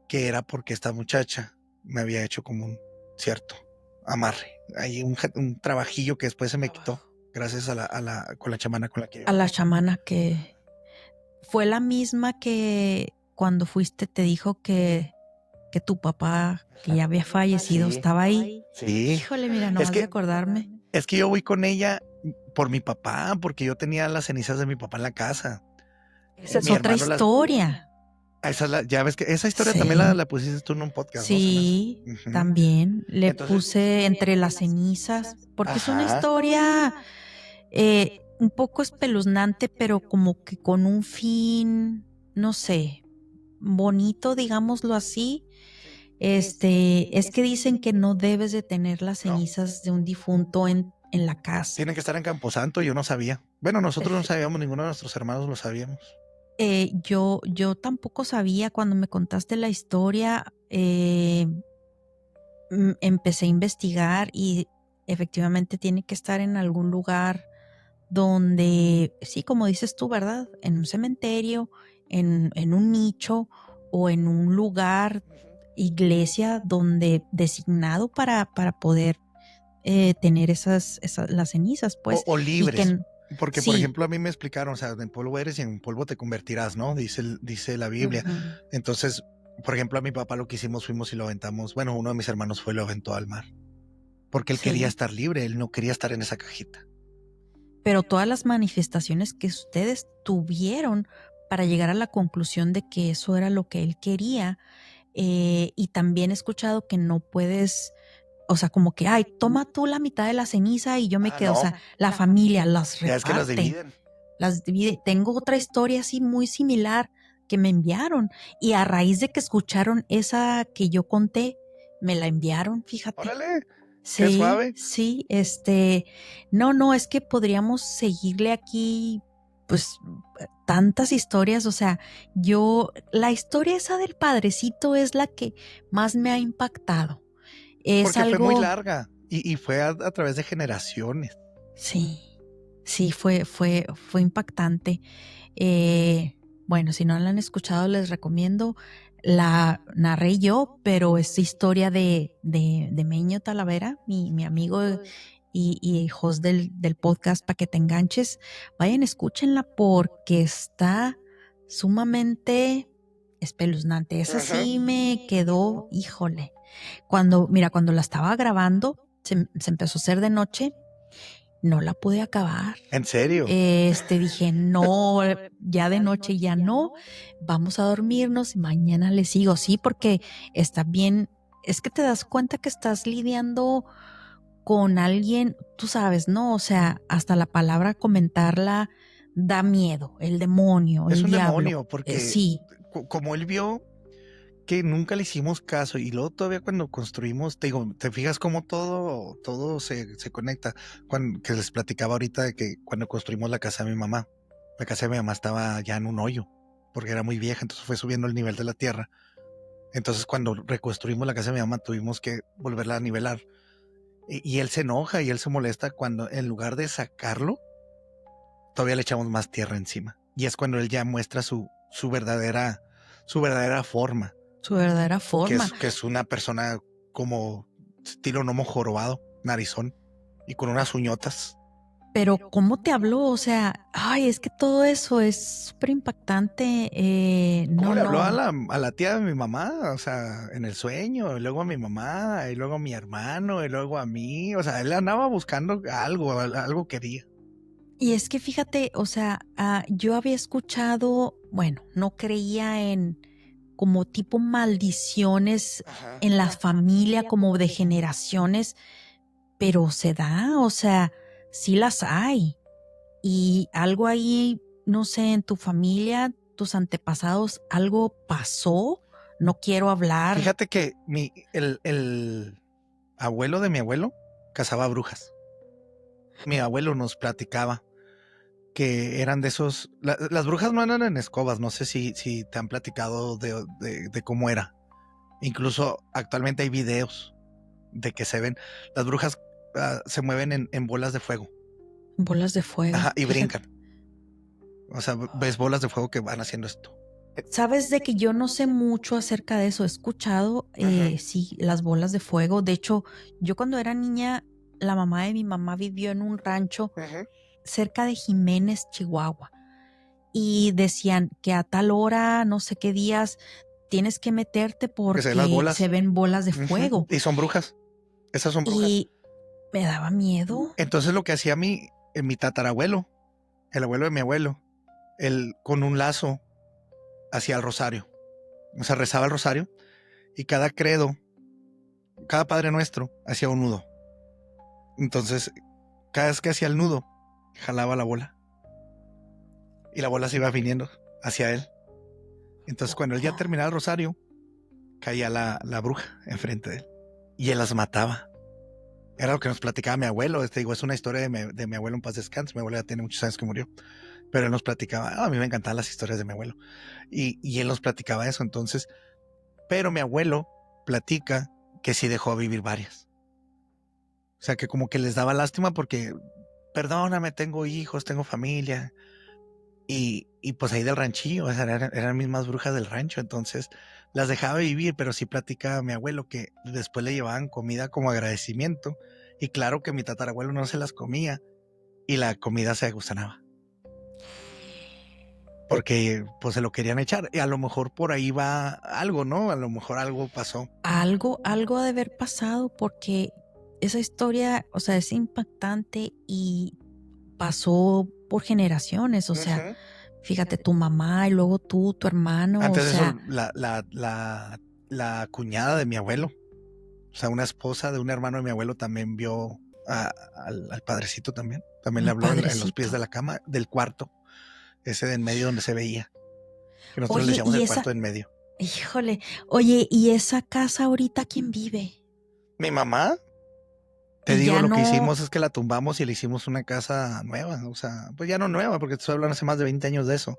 que era porque esta muchacha me había hecho como un cierto amarre. Hay un trabajillo que después se me quitó gracias con la chamana con la que... A la chamana que fue la misma que cuando fuiste te dijo que tu papá, que ya había fallecido, estaba ahí. Sí. Híjole, mira, no vas a acordarme. Es que yo voy con ella por mi papá, porque yo tenía las cenizas de mi papá en la casa. Esa es otra historia. Ya ves que esa historia también la pusiste tú en un podcast, sí, ¿no? Sí, también le puse entre las cenizas, porque es una historia un poco espeluznante, pero como que con un fin, no sé, bonito, digámoslo así. Es que dicen que no debes de tener las cenizas de un difunto en la casa. Tienen que estar en Camposanto, yo no sabía. Bueno, nosotros no sabíamos, ninguno de nuestros hermanos lo sabíamos. Yo tampoco sabía. Cuando me contaste la historia, empecé a investigar y efectivamente tiene que estar en algún lugar donde, sí, como dices tú, ¿verdad? En un cementerio en un nicho o en un lugar, iglesia, donde designado para poder tener las cenizas, pues. O libres. Porque, por Sí. ejemplo, a mí me explicaron, o sea, en polvo eres y en polvo te convertirás, ¿no? Dice la Biblia. Uh-huh. Entonces, por ejemplo, a mi papá lo que hicimos, fuimos y lo aventamos. Bueno, uno de mis hermanos fue y lo aventó al mar. Porque él quería estar libre, él no quería estar en esa cajita. Pero todas las manifestaciones que ustedes tuvieron para llegar a la conclusión de que eso era lo que él quería, y también he escuchado que no puedes, o sea, como que, ay, toma tú la mitad de la ceniza y yo me quedo, No. o sea, la familia las Ya es que las reparte, dividen. las divide. Tengo otra historia así muy similar que me enviaron, y a raíz de que escucharon esa que yo conté, me la enviaron, fíjate. Órale, qué Sí, suave. sí, no, es que podríamos seguirle aquí, pues, tantas historias, o sea, la historia esa del padrecito es la que más me ha impactado. Es Porque fue muy algo, larga y fue a través de generaciones. sí, fue impactante. Bueno, si no la han escuchado, les recomiendo. La narré yo, pero es historia de Meño Talavera, mi amigo y host del podcast para que te enganches. Vayan, escúchenla porque está sumamente espeluznante. Esa sí me quedó, híjole. Cuando la estaba grabando, se empezó a hacer de noche, no la pude acabar. ¿En serio? Dije, no, ya de noche ya no, vamos a dormirnos y mañana le sigo. Sí, porque está bien, es que te das cuenta que estás lidiando con alguien, tú sabes, ¿no? O sea, hasta la palabra comentarla da miedo, el demonio, Es el un diablo. demonio, porque Sí. como él vio que nunca le hicimos caso y luego todavía cuando construimos, te digo, te fijas cómo todo se conecta. Que les platicaba ahorita de que cuando construimos la casa de mi mamá, la casa de mi mamá estaba ya en un hoyo porque era muy vieja, entonces fue subiendo el nivel de la tierra. Entonces cuando reconstruimos la casa de mi mamá tuvimos que volverla a nivelar. Y él se enoja y él se molesta cuando en lugar de sacarlo, todavía le echamos más tierra encima. Y es cuando él ya muestra su verdadera forma. Su verdadera forma. Que es una persona como estilo gnomo jorobado, narizón y con unas uñotas. Pero ¿cómo te habló? O sea, ay, es que todo eso es súper impactante. ¿Cómo le habló No. a la tía de mi mamá? O sea, en el sueño, y luego a mi mamá, y luego a mi hermano, y luego a mí. O sea, él andaba buscando algo quería. Y es que fíjate, o sea, yo había escuchado, bueno, no creía en como tipo maldiciones en la familia, como de generaciones, pero se da, o sea, sí las hay. Y algo ahí, no sé, en tu familia, tus antepasados, algo pasó. No quiero hablar. Fíjate que el abuelo de mi abuelo cazaba brujas. Mi abuelo nos platicaba que eran de esos. Las brujas no eran en escobas, no sé si te han platicado de cómo era. Incluso actualmente hay videos de que se ven. Las brujas se mueven en bolas de fuego. Bolas de fuego. Ajá, y brincan. O sea, ves bolas de fuego que van haciendo esto. Sabes de que yo no sé mucho acerca de eso. He escuchado, sí, las bolas de fuego. De hecho, yo cuando era niña, la mamá de mi mamá vivió en un rancho cerca de Jiménez, Chihuahua. Y decían que a tal hora, no sé qué días, tienes que meterte porque se ven bolas de fuego. Y son brujas. Esas son brujas. Y me daba miedo. Entonces lo que hacía mi tatarabuelo, el abuelo de mi abuelo, él con un lazo hacía el rosario. O sea, rezaba el rosario y cada credo, cada Padre Nuestro hacía un nudo. Entonces, cada vez que hacía el nudo, jalaba la bola. Y la bola se iba viniendo hacia él. Entonces, cuando él ya terminaba el rosario, caía la bruja enfrente de él. Y él las mataba. Era lo que nos platicaba mi abuelo. Digo, es una historia de mi abuelo en paz descanse. Mi abuelo ya tiene muchos años que murió. Pero él nos platicaba. A mí me encantaban las historias de mi abuelo. Y él nos platicaba eso. Entonces, pero mi abuelo platica que sí dejó vivir varias. O sea, que como que les daba lástima porque, perdóname, tengo hijos, tengo familia. y pues ahí del ranchillo, o sea, eran mismas brujas del rancho, entonces las dejaba vivir, pero sí platicaba mi abuelo que después le llevaban comida como agradecimiento, y claro que mi tatarabuelo no se las comía, y la comida se gusanaba. Porque pues se lo querían echar, y a lo mejor por ahí va algo, ¿no? A lo mejor algo pasó. Algo ha de haber pasado porque esa historia, o sea, es impactante y pasó por generaciones, o sea, Ujú. fíjate, tu mamá y luego tú, tu hermano, o Antes de eso, sea, la cuñada de mi abuelo, o sea, una esposa de un hermano de mi abuelo también vio al padrecito también. También le un habló en los pies padrecito. de la cama, del cuarto, ese de en medio donde se veía, que nosotros le Oye, decíamos y el esa, cuarto de en medio. híjole, oye, ¿y esa casa ahorita quién vive? Mi mamá, te Y digo, ya lo que no, hicimos es que la tumbamos y le hicimos una casa nueva, o sea, pues ya no nueva, porque te estoy hablando hace más de 20 años de eso.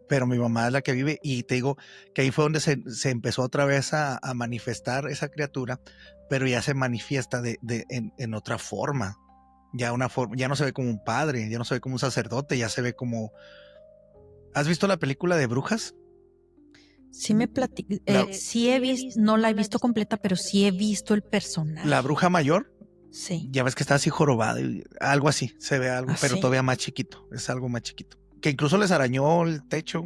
Pero mi mamá es la que vive y te digo que ahí fue donde se empezó otra vez a manifestar esa criatura, pero ya se manifiesta en otra forma. Ya una forma, ya no se ve como un padre, ya no se ve como un sacerdote, ya se ve como... ¿Has visto la película de Brujas? sí me platicé, La, sí he visto, no la he visto completa, pero sí he visto el la personaje. bruja mayor, Sí, ya ves que está así jorobada, algo así, se ve algo, pero así, todavía más chiquito, es algo más chiquito. Que incluso les arañó el techo,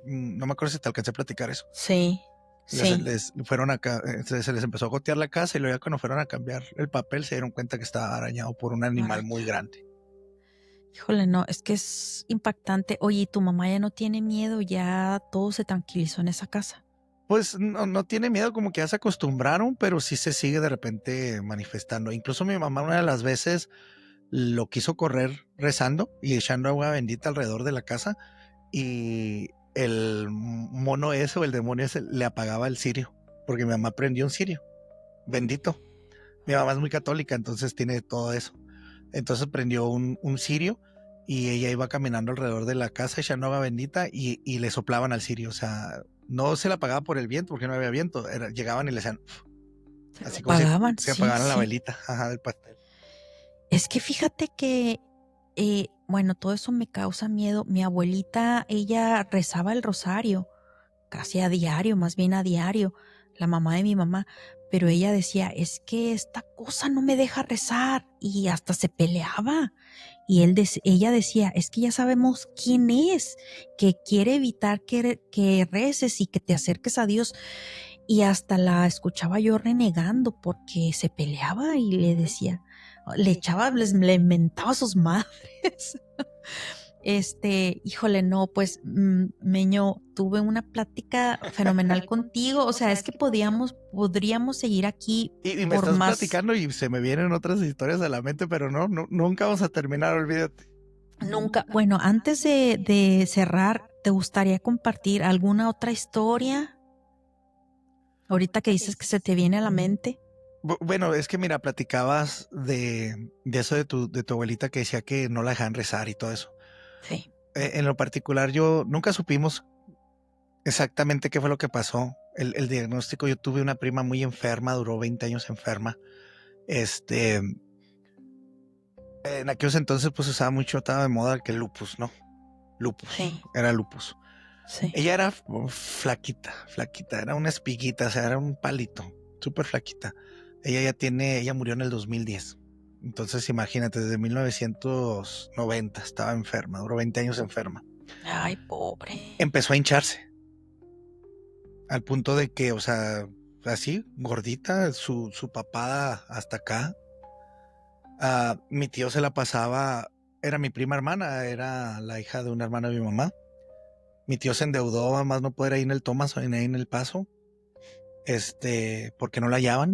no me acuerdo si te alcancé a platicar eso. sí, sí. Les fueron acá, se les empezó a gotear la casa y luego ya cuando fueron a cambiar el papel se dieron cuenta que estaba arañado por un animal muy Araña. grande. Híjole, no, es que es impactante. Oye, ¿y tu mamá ya no tiene miedo? Ya todo se tranquilizó en esa casa. Pues no tiene miedo, como que ya se acostumbraron, pero sí se sigue de repente manifestando. Incluso mi mamá una de las veces lo quiso correr rezando y echando agua bendita alrededor de la casa y el mono ese o el demonio ese le apagaba el cirio, porque mi mamá prendió un cirio, bendito. Mi mamá es muy católica, entonces tiene todo eso. Entonces prendió un cirio y ella iba caminando alrededor de la casa echando agua bendita y le soplaban al cirio. O sea, no se la apagaba por el viento, porque no había viento. Llegaban y le hacían Se lo así como si apagaban, se sí, apagaran la sí. velita, ajá, del pastel. Es que fíjate que, bueno, todo eso me causa miedo. Mi abuelita, ella rezaba el rosario casi a diario, más bien a diario, la mamá de mi mamá, pero ella decía, es que esta cosa no me deja rezar y hasta se peleaba. Y ella decía, es que ya sabemos quién es, que quiere evitar que reces y que te acerques a Dios. Y hasta la escuchaba yo renegando porque se peleaba y le decía, le echaba, le mentaba a sus madres. Híjole, no, pues, Meño, tuve una plática fenomenal contigo. O sea, es que podríamos seguir aquí Y me por estás más. platicando y se me vienen otras historias a la mente, pero nunca vamos a terminar, olvídate. Nunca. Bueno, antes de cerrar, ¿te gustaría compartir alguna otra historia? Ahorita que dices que se te viene a la mente. Bueno, es que mira, platicabas de eso de tu abuelita que decía que no la dejan rezar y todo eso. Sí. En lo particular, yo nunca supimos exactamente qué fue lo que pasó. El diagnóstico, yo tuve una prima muy enferma, duró 20 años enferma. Este, en aquellos entonces pues usaba mucho, estaba de moda que el lupus, ¿no? Lupus, Sí, era lupus. sí. Ella era flaquita, flaquita, era una espiguita, o sea, era un palito, súper flaquita. Ella murió en el 2010. Entonces imagínate, desde 1990 estaba enferma, duró 20 años enferma. Ay, pobre. Empezó a hincharse, al punto de que, o sea, así, gordita, su papada hasta acá. Mi tío se la pasaba, era mi prima hermana, era la hija de una hermana de mi mamá. Mi tío se endeudó a más no poder ahí en el Tomás, ahí en el Paso, porque no le hallaban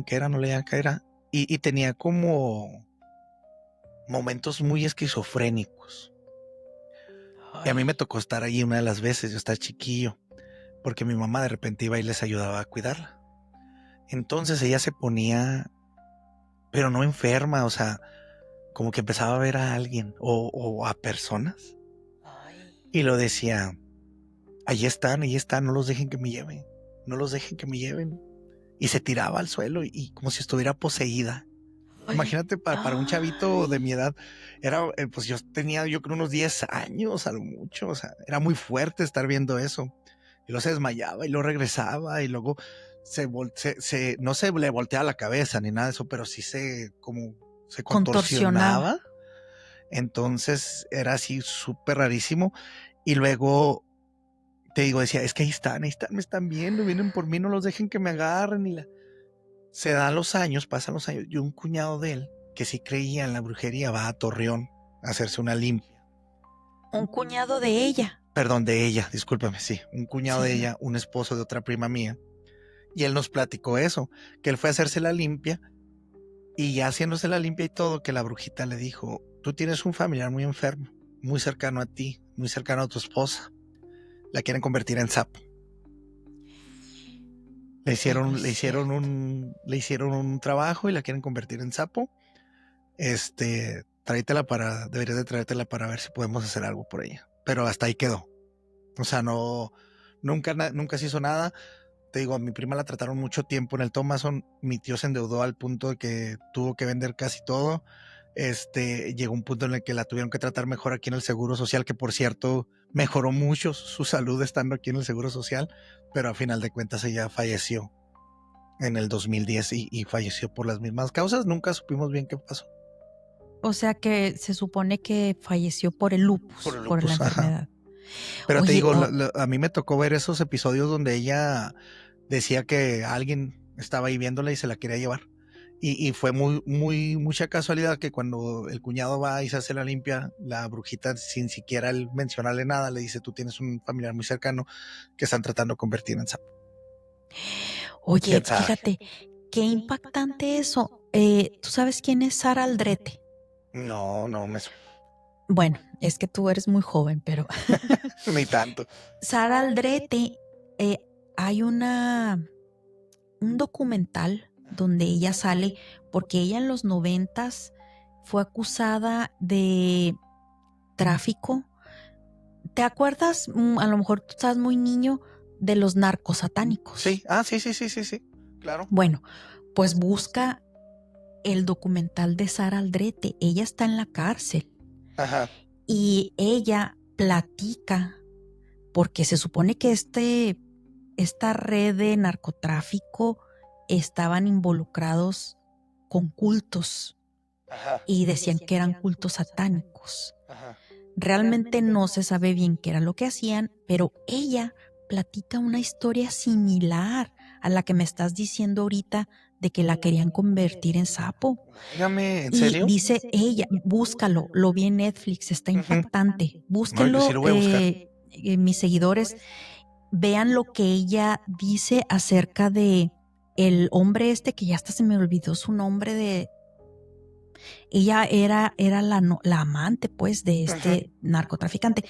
qué era, no le hallaban qué era. Y tenía como momentos muy esquizofrénicos. Y a mí me Ay, tocó estar ahí una de las veces, yo estaba chiquillo, porque mi mamá de repente iba y les ayudaba a cuidarla. Entonces ella se ponía, pero no enferma, o sea, como que empezaba a ver a alguien o a personas ay. y lo decía, ahí están, no los dejen que me lleven, no los dejen que me lleven. Y se tiraba al suelo y como si estuviera poseída. Imagínate para un chavito de mi edad, era, pues yo tenía yo creo unos 10 años a lo mucho, o sea, era muy fuerte estar viendo eso. Y luego se desmayaba y luego regresaba y luego no se le volteaba la cabeza ni nada de eso, pero sí se contorsionaba. Entonces era así súper rarísimo. Y luego, te digo, decía, es que ahí están, me están viendo, vienen por mí, no los dejen que me agarren. Se dan los años, pasan los años, y un cuñado de él, que sí creía en la brujería, va a Torreón a hacerse una limpia. Un cuñado de ella. Perdón, de ella, discúlpame, sí. Un cuñado de ella, un esposo de otra prima mía. Y él nos platicó eso, que él fue a hacerse la limpia, y ya haciéndose la limpia y todo, que la brujita le dijo, tú tienes un familiar muy enfermo, muy cercano a ti, muy cercano a tu esposa. La quieren convertir en sapo. Le hicieron un trabajo y la quieren convertir en sapo. Deberías de traértela para ver si podemos hacer algo por ella. Pero hasta ahí quedó. O sea, nunca se hizo nada. Te digo, a mi prima la trataron mucho tiempo en el Thomason. Mi tío se endeudó al punto de que tuvo que vender casi todo. Llegó un punto en el que la tuvieron que tratar mejor aquí en el Seguro Social, que por cierto mejoró mucho su salud estando aquí en el Seguro Social, pero a final de cuentas ella falleció en el 2010 y falleció por las mismas causas. Nunca supimos bien qué pasó. O sea que se supone que falleció por el lupus, por la enfermedad. Ajá. Pero oye, te digo, a mí me tocó ver esos episodios donde ella decía que alguien estaba ahí viéndola y se la quería llevar. Y fue mucha casualidad que cuando el cuñado va y se hace la limpia, la brujita, sin siquiera él mencionarle nada, le dice, tú tienes un familiar muy cercano que están tratando de convertir en sapo. Oye, fíjate, qué impactante eso. ¿Tú sabes quién es Sara Aldrete? No me... Bueno, es que tú eres muy joven, pero... Ni tanto. Sara Aldrete, hay un documental donde ella sale, porque ella en los 90s fue acusada de tráfico. ¿Te acuerdas? A lo mejor tú estás muy niño, de los narcos satánicos. Sí, sí, claro. Bueno, pues busca el documental de Sara Aldrete. Ella está en la cárcel. Ajá. Y ella platica, porque se supone que esta red de narcotráfico estaban involucrados con cultos. Ajá. Y decían que eran cultos satánicos. Ajá. Realmente no se sabe bien qué era lo que hacían, pero ella platica una historia similar a la que me estás diciendo ahorita de que la querían convertir en sapo. Dígame, ¿en serio? Y dice ella, búscalo, lo vi en Netflix, está impactante. Búsquenlo, sí lo voy a buscar. Mis seguidores, vean lo que ella dice acerca de el hombre que ya hasta se me olvidó su nombre ella era la amante, pues, de este narcotraficante.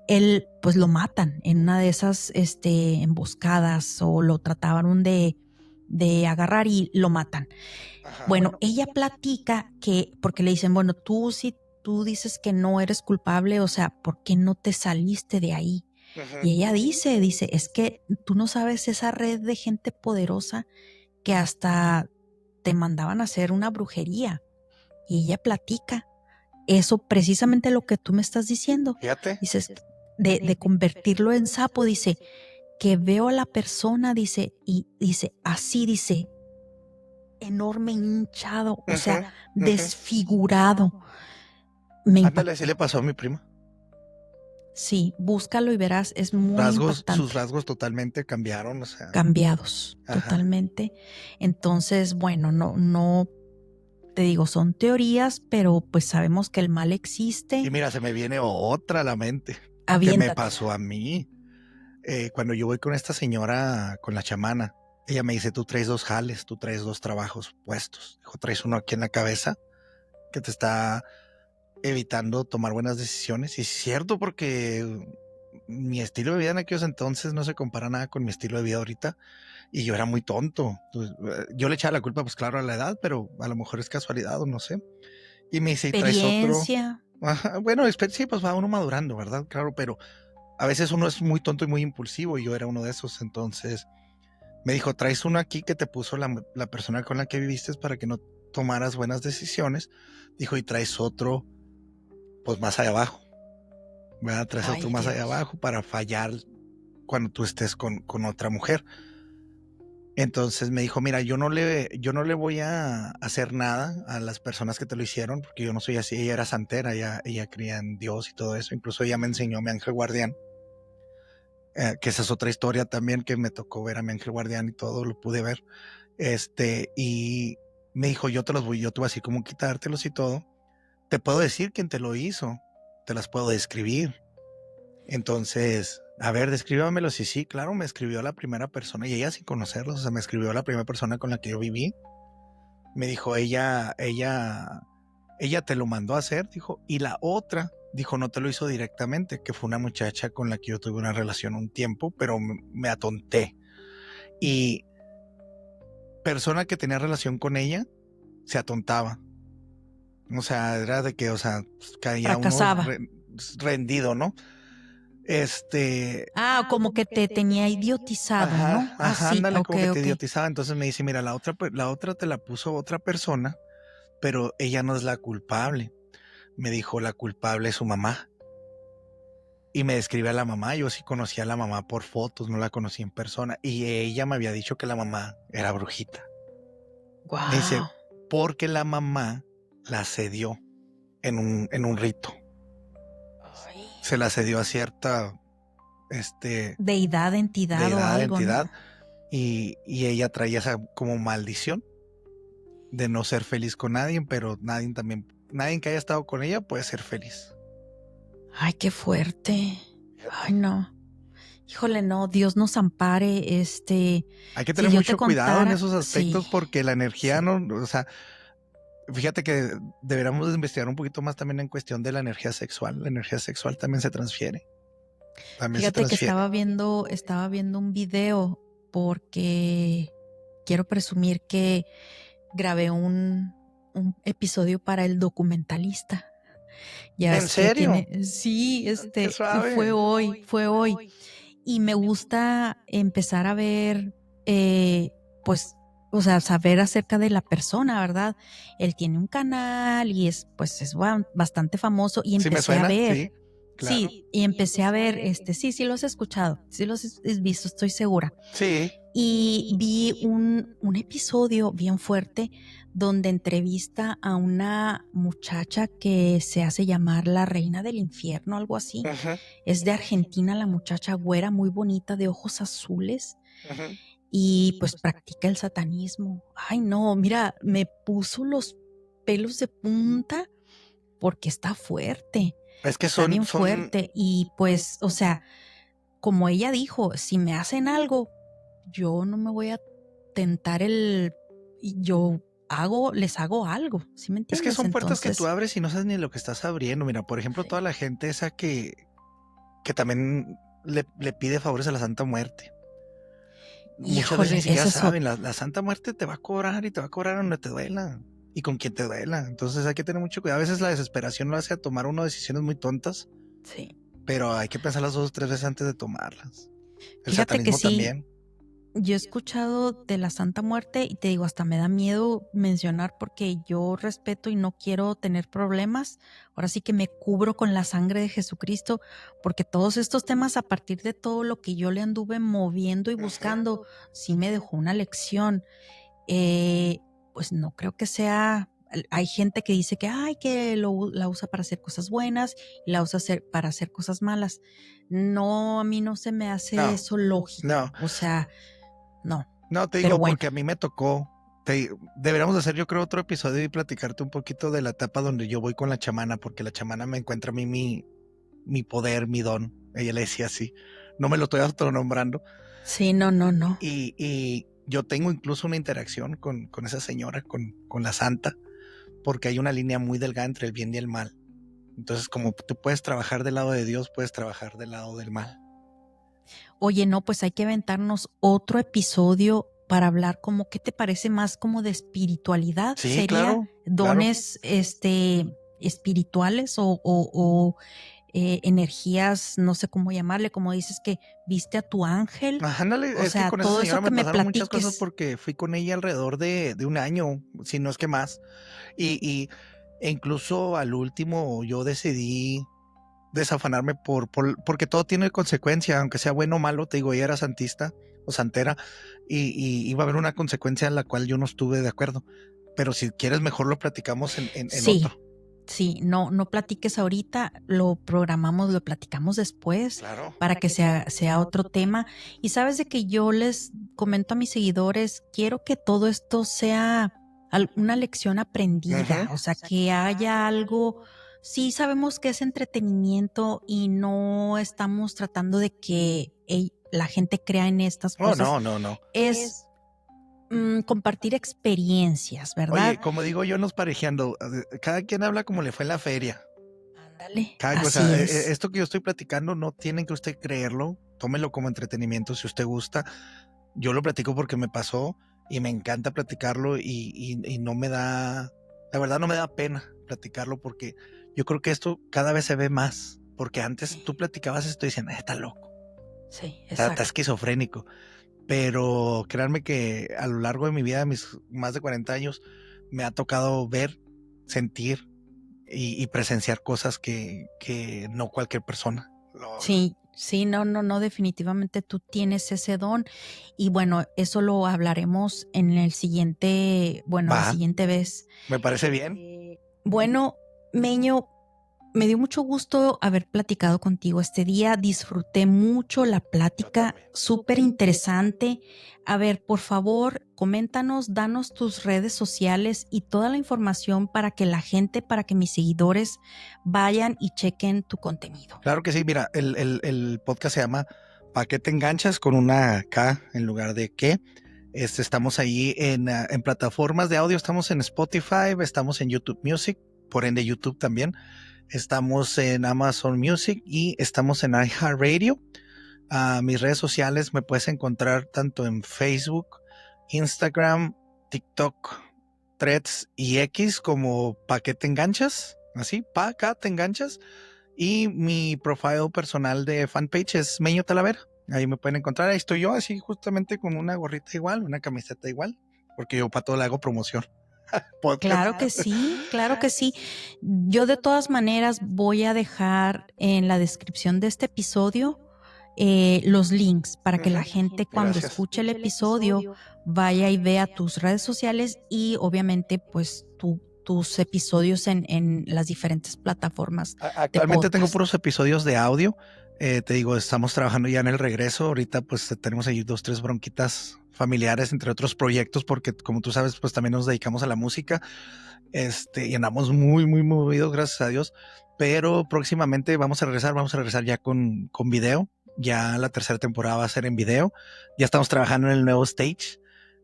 Él, pues, lo matan en una de esas emboscadas o lo trataban de agarrar y lo matan. Ajá. Bueno, ella platica porque le dicen, bueno, si tú dices que no eres culpable, o sea, ¿por qué no te saliste de ahí? Ajá. Y ella dice, es que tú no sabes esa red de gente poderosa que hasta te mandaban a hacer una brujería. Y ella platica eso, precisamente lo que tú me estás diciendo. Fíjate. Dices, de convertirlo en sapo, dice, que veo a la persona, dice, y dice, así, dice, enorme, hinchado, o sea, desfigurado. Ándale, así le pasó a mi prima. Sí, búscalo y verás, es muy impactante. Sus rasgos totalmente cambiaron, o sea. Cambiados, totalmente. Entonces, bueno, no te digo, son teorías, pero pues sabemos que el mal existe. Y mira, se me viene otra a la mente. Aviéntate. Que me pasó a mí. Cuando yo voy con esta señora, con la chamana, ella me dice, tú traes 2 jales, tú traes 2 trabajos puestos. Dijo, traes uno aquí en la cabeza que te está evitando tomar buenas decisiones. Y es cierto, porque mi estilo de vida en aquellos entonces no se compara nada con mi estilo de vida ahorita. Y yo era muy tonto. Entonces, yo le echaba la culpa, pues claro, a la edad, pero a lo mejor es casualidad o no sé. Y me dice, ¿traes otro? Ajá, bueno, sí, pues va uno madurando, ¿verdad? Claro, pero a veces uno es muy tonto y muy impulsivo y yo era uno de esos. Entonces me dijo, traes uno aquí que te puso la persona con la que viviste para que no tomaras buenas decisiones. Dijo, y traes otro, pues más allá abajo, ¿verdad? Traes otro más allá abajo para fallar cuando tú estés con otra mujer. Entonces me dijo, mira, yo no le voy a hacer nada a las personas que te lo hicieron, porque yo no soy así. Ella era santera, ella creía en Dios y todo eso. Incluso ella me enseñó a mi ángel guardián, que esa es otra historia también, que me tocó ver a mi ángel guardián y todo, lo pude ver. Y me dijo, yo te voy así como quitártelos y todo. Te puedo decir quién te lo hizo, te las puedo describir. Entonces, a ver, descríbamelos. Y sí, claro, me escribió la primera persona, y ella sin conocerlos, o sea, me escribió la primera persona con la que yo viví. Me dijo, ella te lo mandó a hacer, dijo, y la otra, dijo, no te lo hizo directamente, que fue una muchacha con la que yo tuve una relación un tiempo, pero me atonté. Y persona que tenía relación con ella, se atontaba. O sea, era de que, o sea, caía uno rendido, ¿no? Como que te tenía idiotizado, ajá, ¿no? Ajá, Sí, ándale, como que te okay. idiotizaba. Entonces me dice, mira, la otra te la puso otra persona, pero ella no es la culpable. Me dijo, la culpable es su mamá. Y me describe a la mamá. Yo sí conocía a la mamá por fotos, no la conocí en persona. Y ella me había dicho que la mamá era brujita. Wow. Me dice, porque la mamá la cedió en un rito. Ay. Se la cedió a cierta deidad, entidad o algo, entidad, ¿no? Y ella traía esa como maldición de no ser feliz con nadie, pero nadie que haya estado con ella puede ser feliz. Ay, qué fuerte. Ay, no. Híjole, no, Dios nos ampare. Hay que tener mucho cuidado en esos aspectos, sí, porque la energía sí. no, o sea, fíjate que deberíamos investigar un poquito más también en cuestión de la energía sexual. La energía sexual también se transfiere. Fíjate que estaba viendo un video, porque quiero presumir que grabé un episodio para El Documentalista. Ya ¿En serio? Sí, fue hoy. Y me gusta empezar a ver, pues, o sea, saber acerca de la persona, ¿verdad? Él tiene un canal y es bastante famoso, y empecé, ¿sí me suena? A ver. Sí, claro. Sí, y empecé a ver, sí lo has escuchado, sí los has visto, estoy segura. Sí. Y vi un episodio bien fuerte donde entrevista a una muchacha que se hace llamar la reina del infierno, algo así. Uh-huh. Es de Argentina, la muchacha güera, muy bonita, de ojos azules. Uh-huh. Y pues practica el satanismo. Ay, no, mira, me puso los pelos de punta porque está fuerte. Es que está bien fuerte. Y pues, o sea, como ella dijo, si me hacen algo, yo no me voy a tentar les hago algo, ¿sí me entiendes? Es que son puertas que tú abres y no sabes ni lo que estás abriendo. Mira, por ejemplo, toda la gente esa que también le pide favores a la Santa Muerte. Muchas veces ni siquiera saben, la Santa Muerte te va a cobrar, y te va a cobrar donde te duela y con quien te duela. Entonces hay que tener mucho cuidado. A veces la desesperación lo hace a tomar uno decisiones muy tontas. Sí. Pero hay que pensarlas 2 o 3 veces antes de tomarlas. El Fíjate satanismo que sí, también. Yo he escuchado de la Santa Muerte y te digo, hasta me da miedo mencionar, porque yo respeto y no quiero tener problemas. Ahora sí que me cubro con la sangre de Jesucristo, porque todos estos temas, a partir de todo lo que yo le anduve moviendo y buscando, sí me dejó una lección. Pues no creo que sea... Hay gente que dice que la usa para hacer cosas buenas y la usa para hacer cosas malas. No, a mí no se me hace eso lógico. No. O sea, no. No, te digo, porque a mí me tocó. Deberíamos hacer, yo creo, otro episodio y platicarte un poquito de la etapa donde yo voy con la chamana, porque la chamana me encuentra a mí mi poder, mi don. Ella le decía así. No me lo estoy autonombrando. Sí, no. Y yo tengo incluso una interacción con esa señora, con la santa, porque hay una línea muy delgada entre el bien y el mal. Entonces, como tú puedes trabajar del lado de Dios, puedes trabajar del lado del mal. Oye, no, pues hay que aventarnos otro episodio para hablar como, ¿qué te parece más como de espiritualidad? Sí, ¿Sería claro, dones espirituales o energías, no sé cómo llamarle, como dices que viste a tu ángel. Ándale, O es que sea, con esa todo señora eso que me me pasaron muchas cosas platiques. porque fui con ella alrededor de un año, si no es que más. E incluso al último yo decidí desafanarme porque todo tiene consecuencia, aunque sea bueno o malo. Te digo, ella era santista o santera y iba a haber una consecuencia en la cual yo no estuve de acuerdo. Pero si quieres, mejor lo platicamos en Sí, otro. sí, no platiques ahorita, lo programamos, lo platicamos después Claro. para que sea otro tema. Y sabes de que yo les comento a mis seguidores, quiero que todo esto sea una lección aprendida, o sea, que haya algo. Sí, sabemos que es entretenimiento y no estamos tratando de que la gente crea en estas Oh, cosas. no. Es compartir experiencias, Oye, ¿verdad? como digo yo, nos parejeando, cada quien habla como le fue en la feria. Ándale, Cada cosa, así es. esto que yo estoy platicando no tienen que usted creerlo, tómelo como entretenimiento si usted gusta. Yo lo platico porque me pasó y me encanta platicarlo y no me da, la verdad no me da pena platicarlo porque yo creo que esto cada vez se ve más, porque antes tú platicabas esto y decían, está loco, Sí, está exacto. esquizofrénico, pero créanme que a lo largo de mi vida, de mis más de 40 años, me ha tocado ver, sentir y presenciar cosas que no cualquier persona. Sí, sí, no, definitivamente tú tienes ese don. Y bueno, eso lo hablaremos en el siguiente, bueno, la Va, siguiente vez. me parece bien. Bueno, Meño, me dio mucho gusto haber platicado contigo este día. Disfruté mucho la Yo plática, también. súper interesante. A ver, por favor, coméntanos, danos tus redes sociales y toda la información para que la gente, para que mis seguidores vayan y chequen tu contenido. Claro que sí, mira, el podcast se llama ¿Pa' qué te enganchas? Con una K en lugar de qué. Estamos ahí en plataformas de audio, estamos en Spotify, estamos en YouTube Music, por ende YouTube también. Estamos en Amazon Music y estamos en iHeartRadio. Mis redes sociales me puedes encontrar tanto en Facebook, Instagram, TikTok, Threads y X como Pa' qué te enganchas. Así, Pa' acá te enganchas. Y mi profile personal de fanpage es Meño Talavera. Ahí me pueden encontrar. Ahí estoy yo, así justamente con una gorrita igual, una camiseta igual, porque yo para todo le hago promoción. Podcast. Claro que sí, claro que sí. Yo de todas maneras voy a dejar en la descripción de este episodio los links para que la gente cuando Gracias. escuche el episodio vaya y vea tus redes sociales y obviamente pues tus episodios en las diferentes plataformas de Actualmente tengo podcast. puros episodios de audio. Te digo, estamos trabajando ya en el regreso. Ahorita pues tenemos ahí 2, 3 bronquitas familiares entre otros proyectos porque como tú sabes pues también nos dedicamos a la música. Y andamos muy movidos, gracias a Dios. Pero próximamente vamos a regresar ya con video. Ya la tercera temporada va a ser en video. Ya estamos trabajando en el nuevo stage.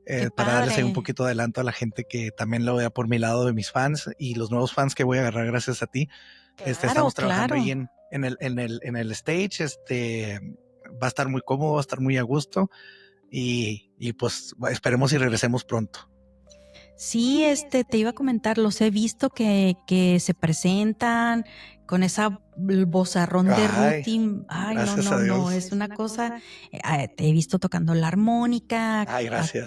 Qué Para darles ahí un padre. poquito de adelanto a la gente que también lo vea por mi lado de mis fans y los nuevos fans que voy a agarrar gracias a ti. Claro, Estamos trabajando claro. ahí en el stage. Va a estar muy cómodo, va a estar muy a gusto y pues esperemos y regresemos pronto. Sí, te iba a comentar, los he visto que se presentan con esa vozarrón de Ay, Ruti. Ay, gracias a no, Dios. es una cosa. Te he visto tocando la armónica, Ay, gracias.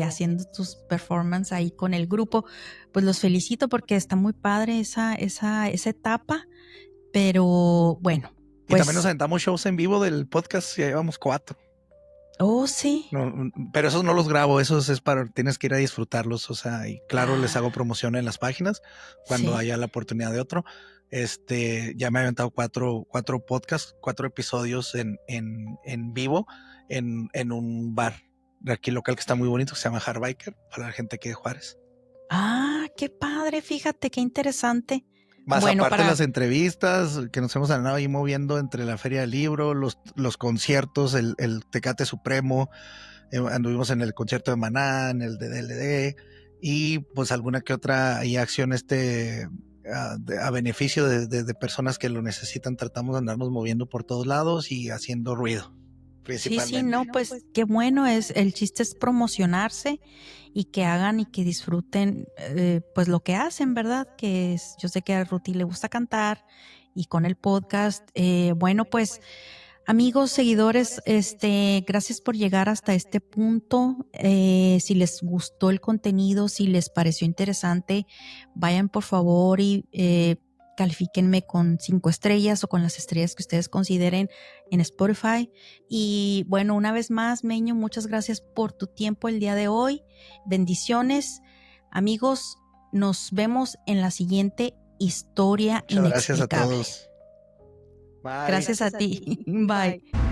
haciendo tus performances ahí con el grupo. Pues los felicito porque está muy padre esa etapa, pero bueno, Y también nos pues, aventamos shows en vivo del podcast, ya llevamos 4. oh, sí. No, pero esos no los grabo, esos es para, tienes que ir a disfrutarlos, o sea, y claro, les hago Ah, promoción en las páginas cuando sí. haya la oportunidad de otro. Ya me he aventado cuatro podcasts, 4 episodios en vivo en un bar de aquí local que está muy bonito, que se llama Hardbiker, para la gente que de Juárez. Ah, qué padre, fíjate, qué interesante. Más Bueno, aparte las entrevistas que nos hemos andado ahí moviendo entre la Feria del Libro, los conciertos, el Tecate Supremo, anduvimos en el concierto de Maná, en el de DLD, y pues alguna que otra ahí acción a beneficio de personas que lo necesitan. Tratamos de andarnos moviendo por todos lados y haciendo ruido, sí, principalmente. no, pues qué bueno es, el chiste es promocionarse y que hagan y que disfruten pues lo que hacen, ¿verdad? Yo sé que a Ruti le gusta cantar y con el podcast. Bueno, pues amigos, seguidores, gracias por llegar hasta este punto. Si les gustó el contenido, si les pareció interesante, vayan por favor y califíquenme con 5 estrellas o con las estrellas que ustedes consideren en Spotify. Y bueno, una vez más, Meño, muchas gracias por tu tiempo el día de hoy. Bendiciones. Amigos, nos vemos en la siguiente historia Muchas inexplicable. Gracias a todos. Bye. Gracias a ti. Bye.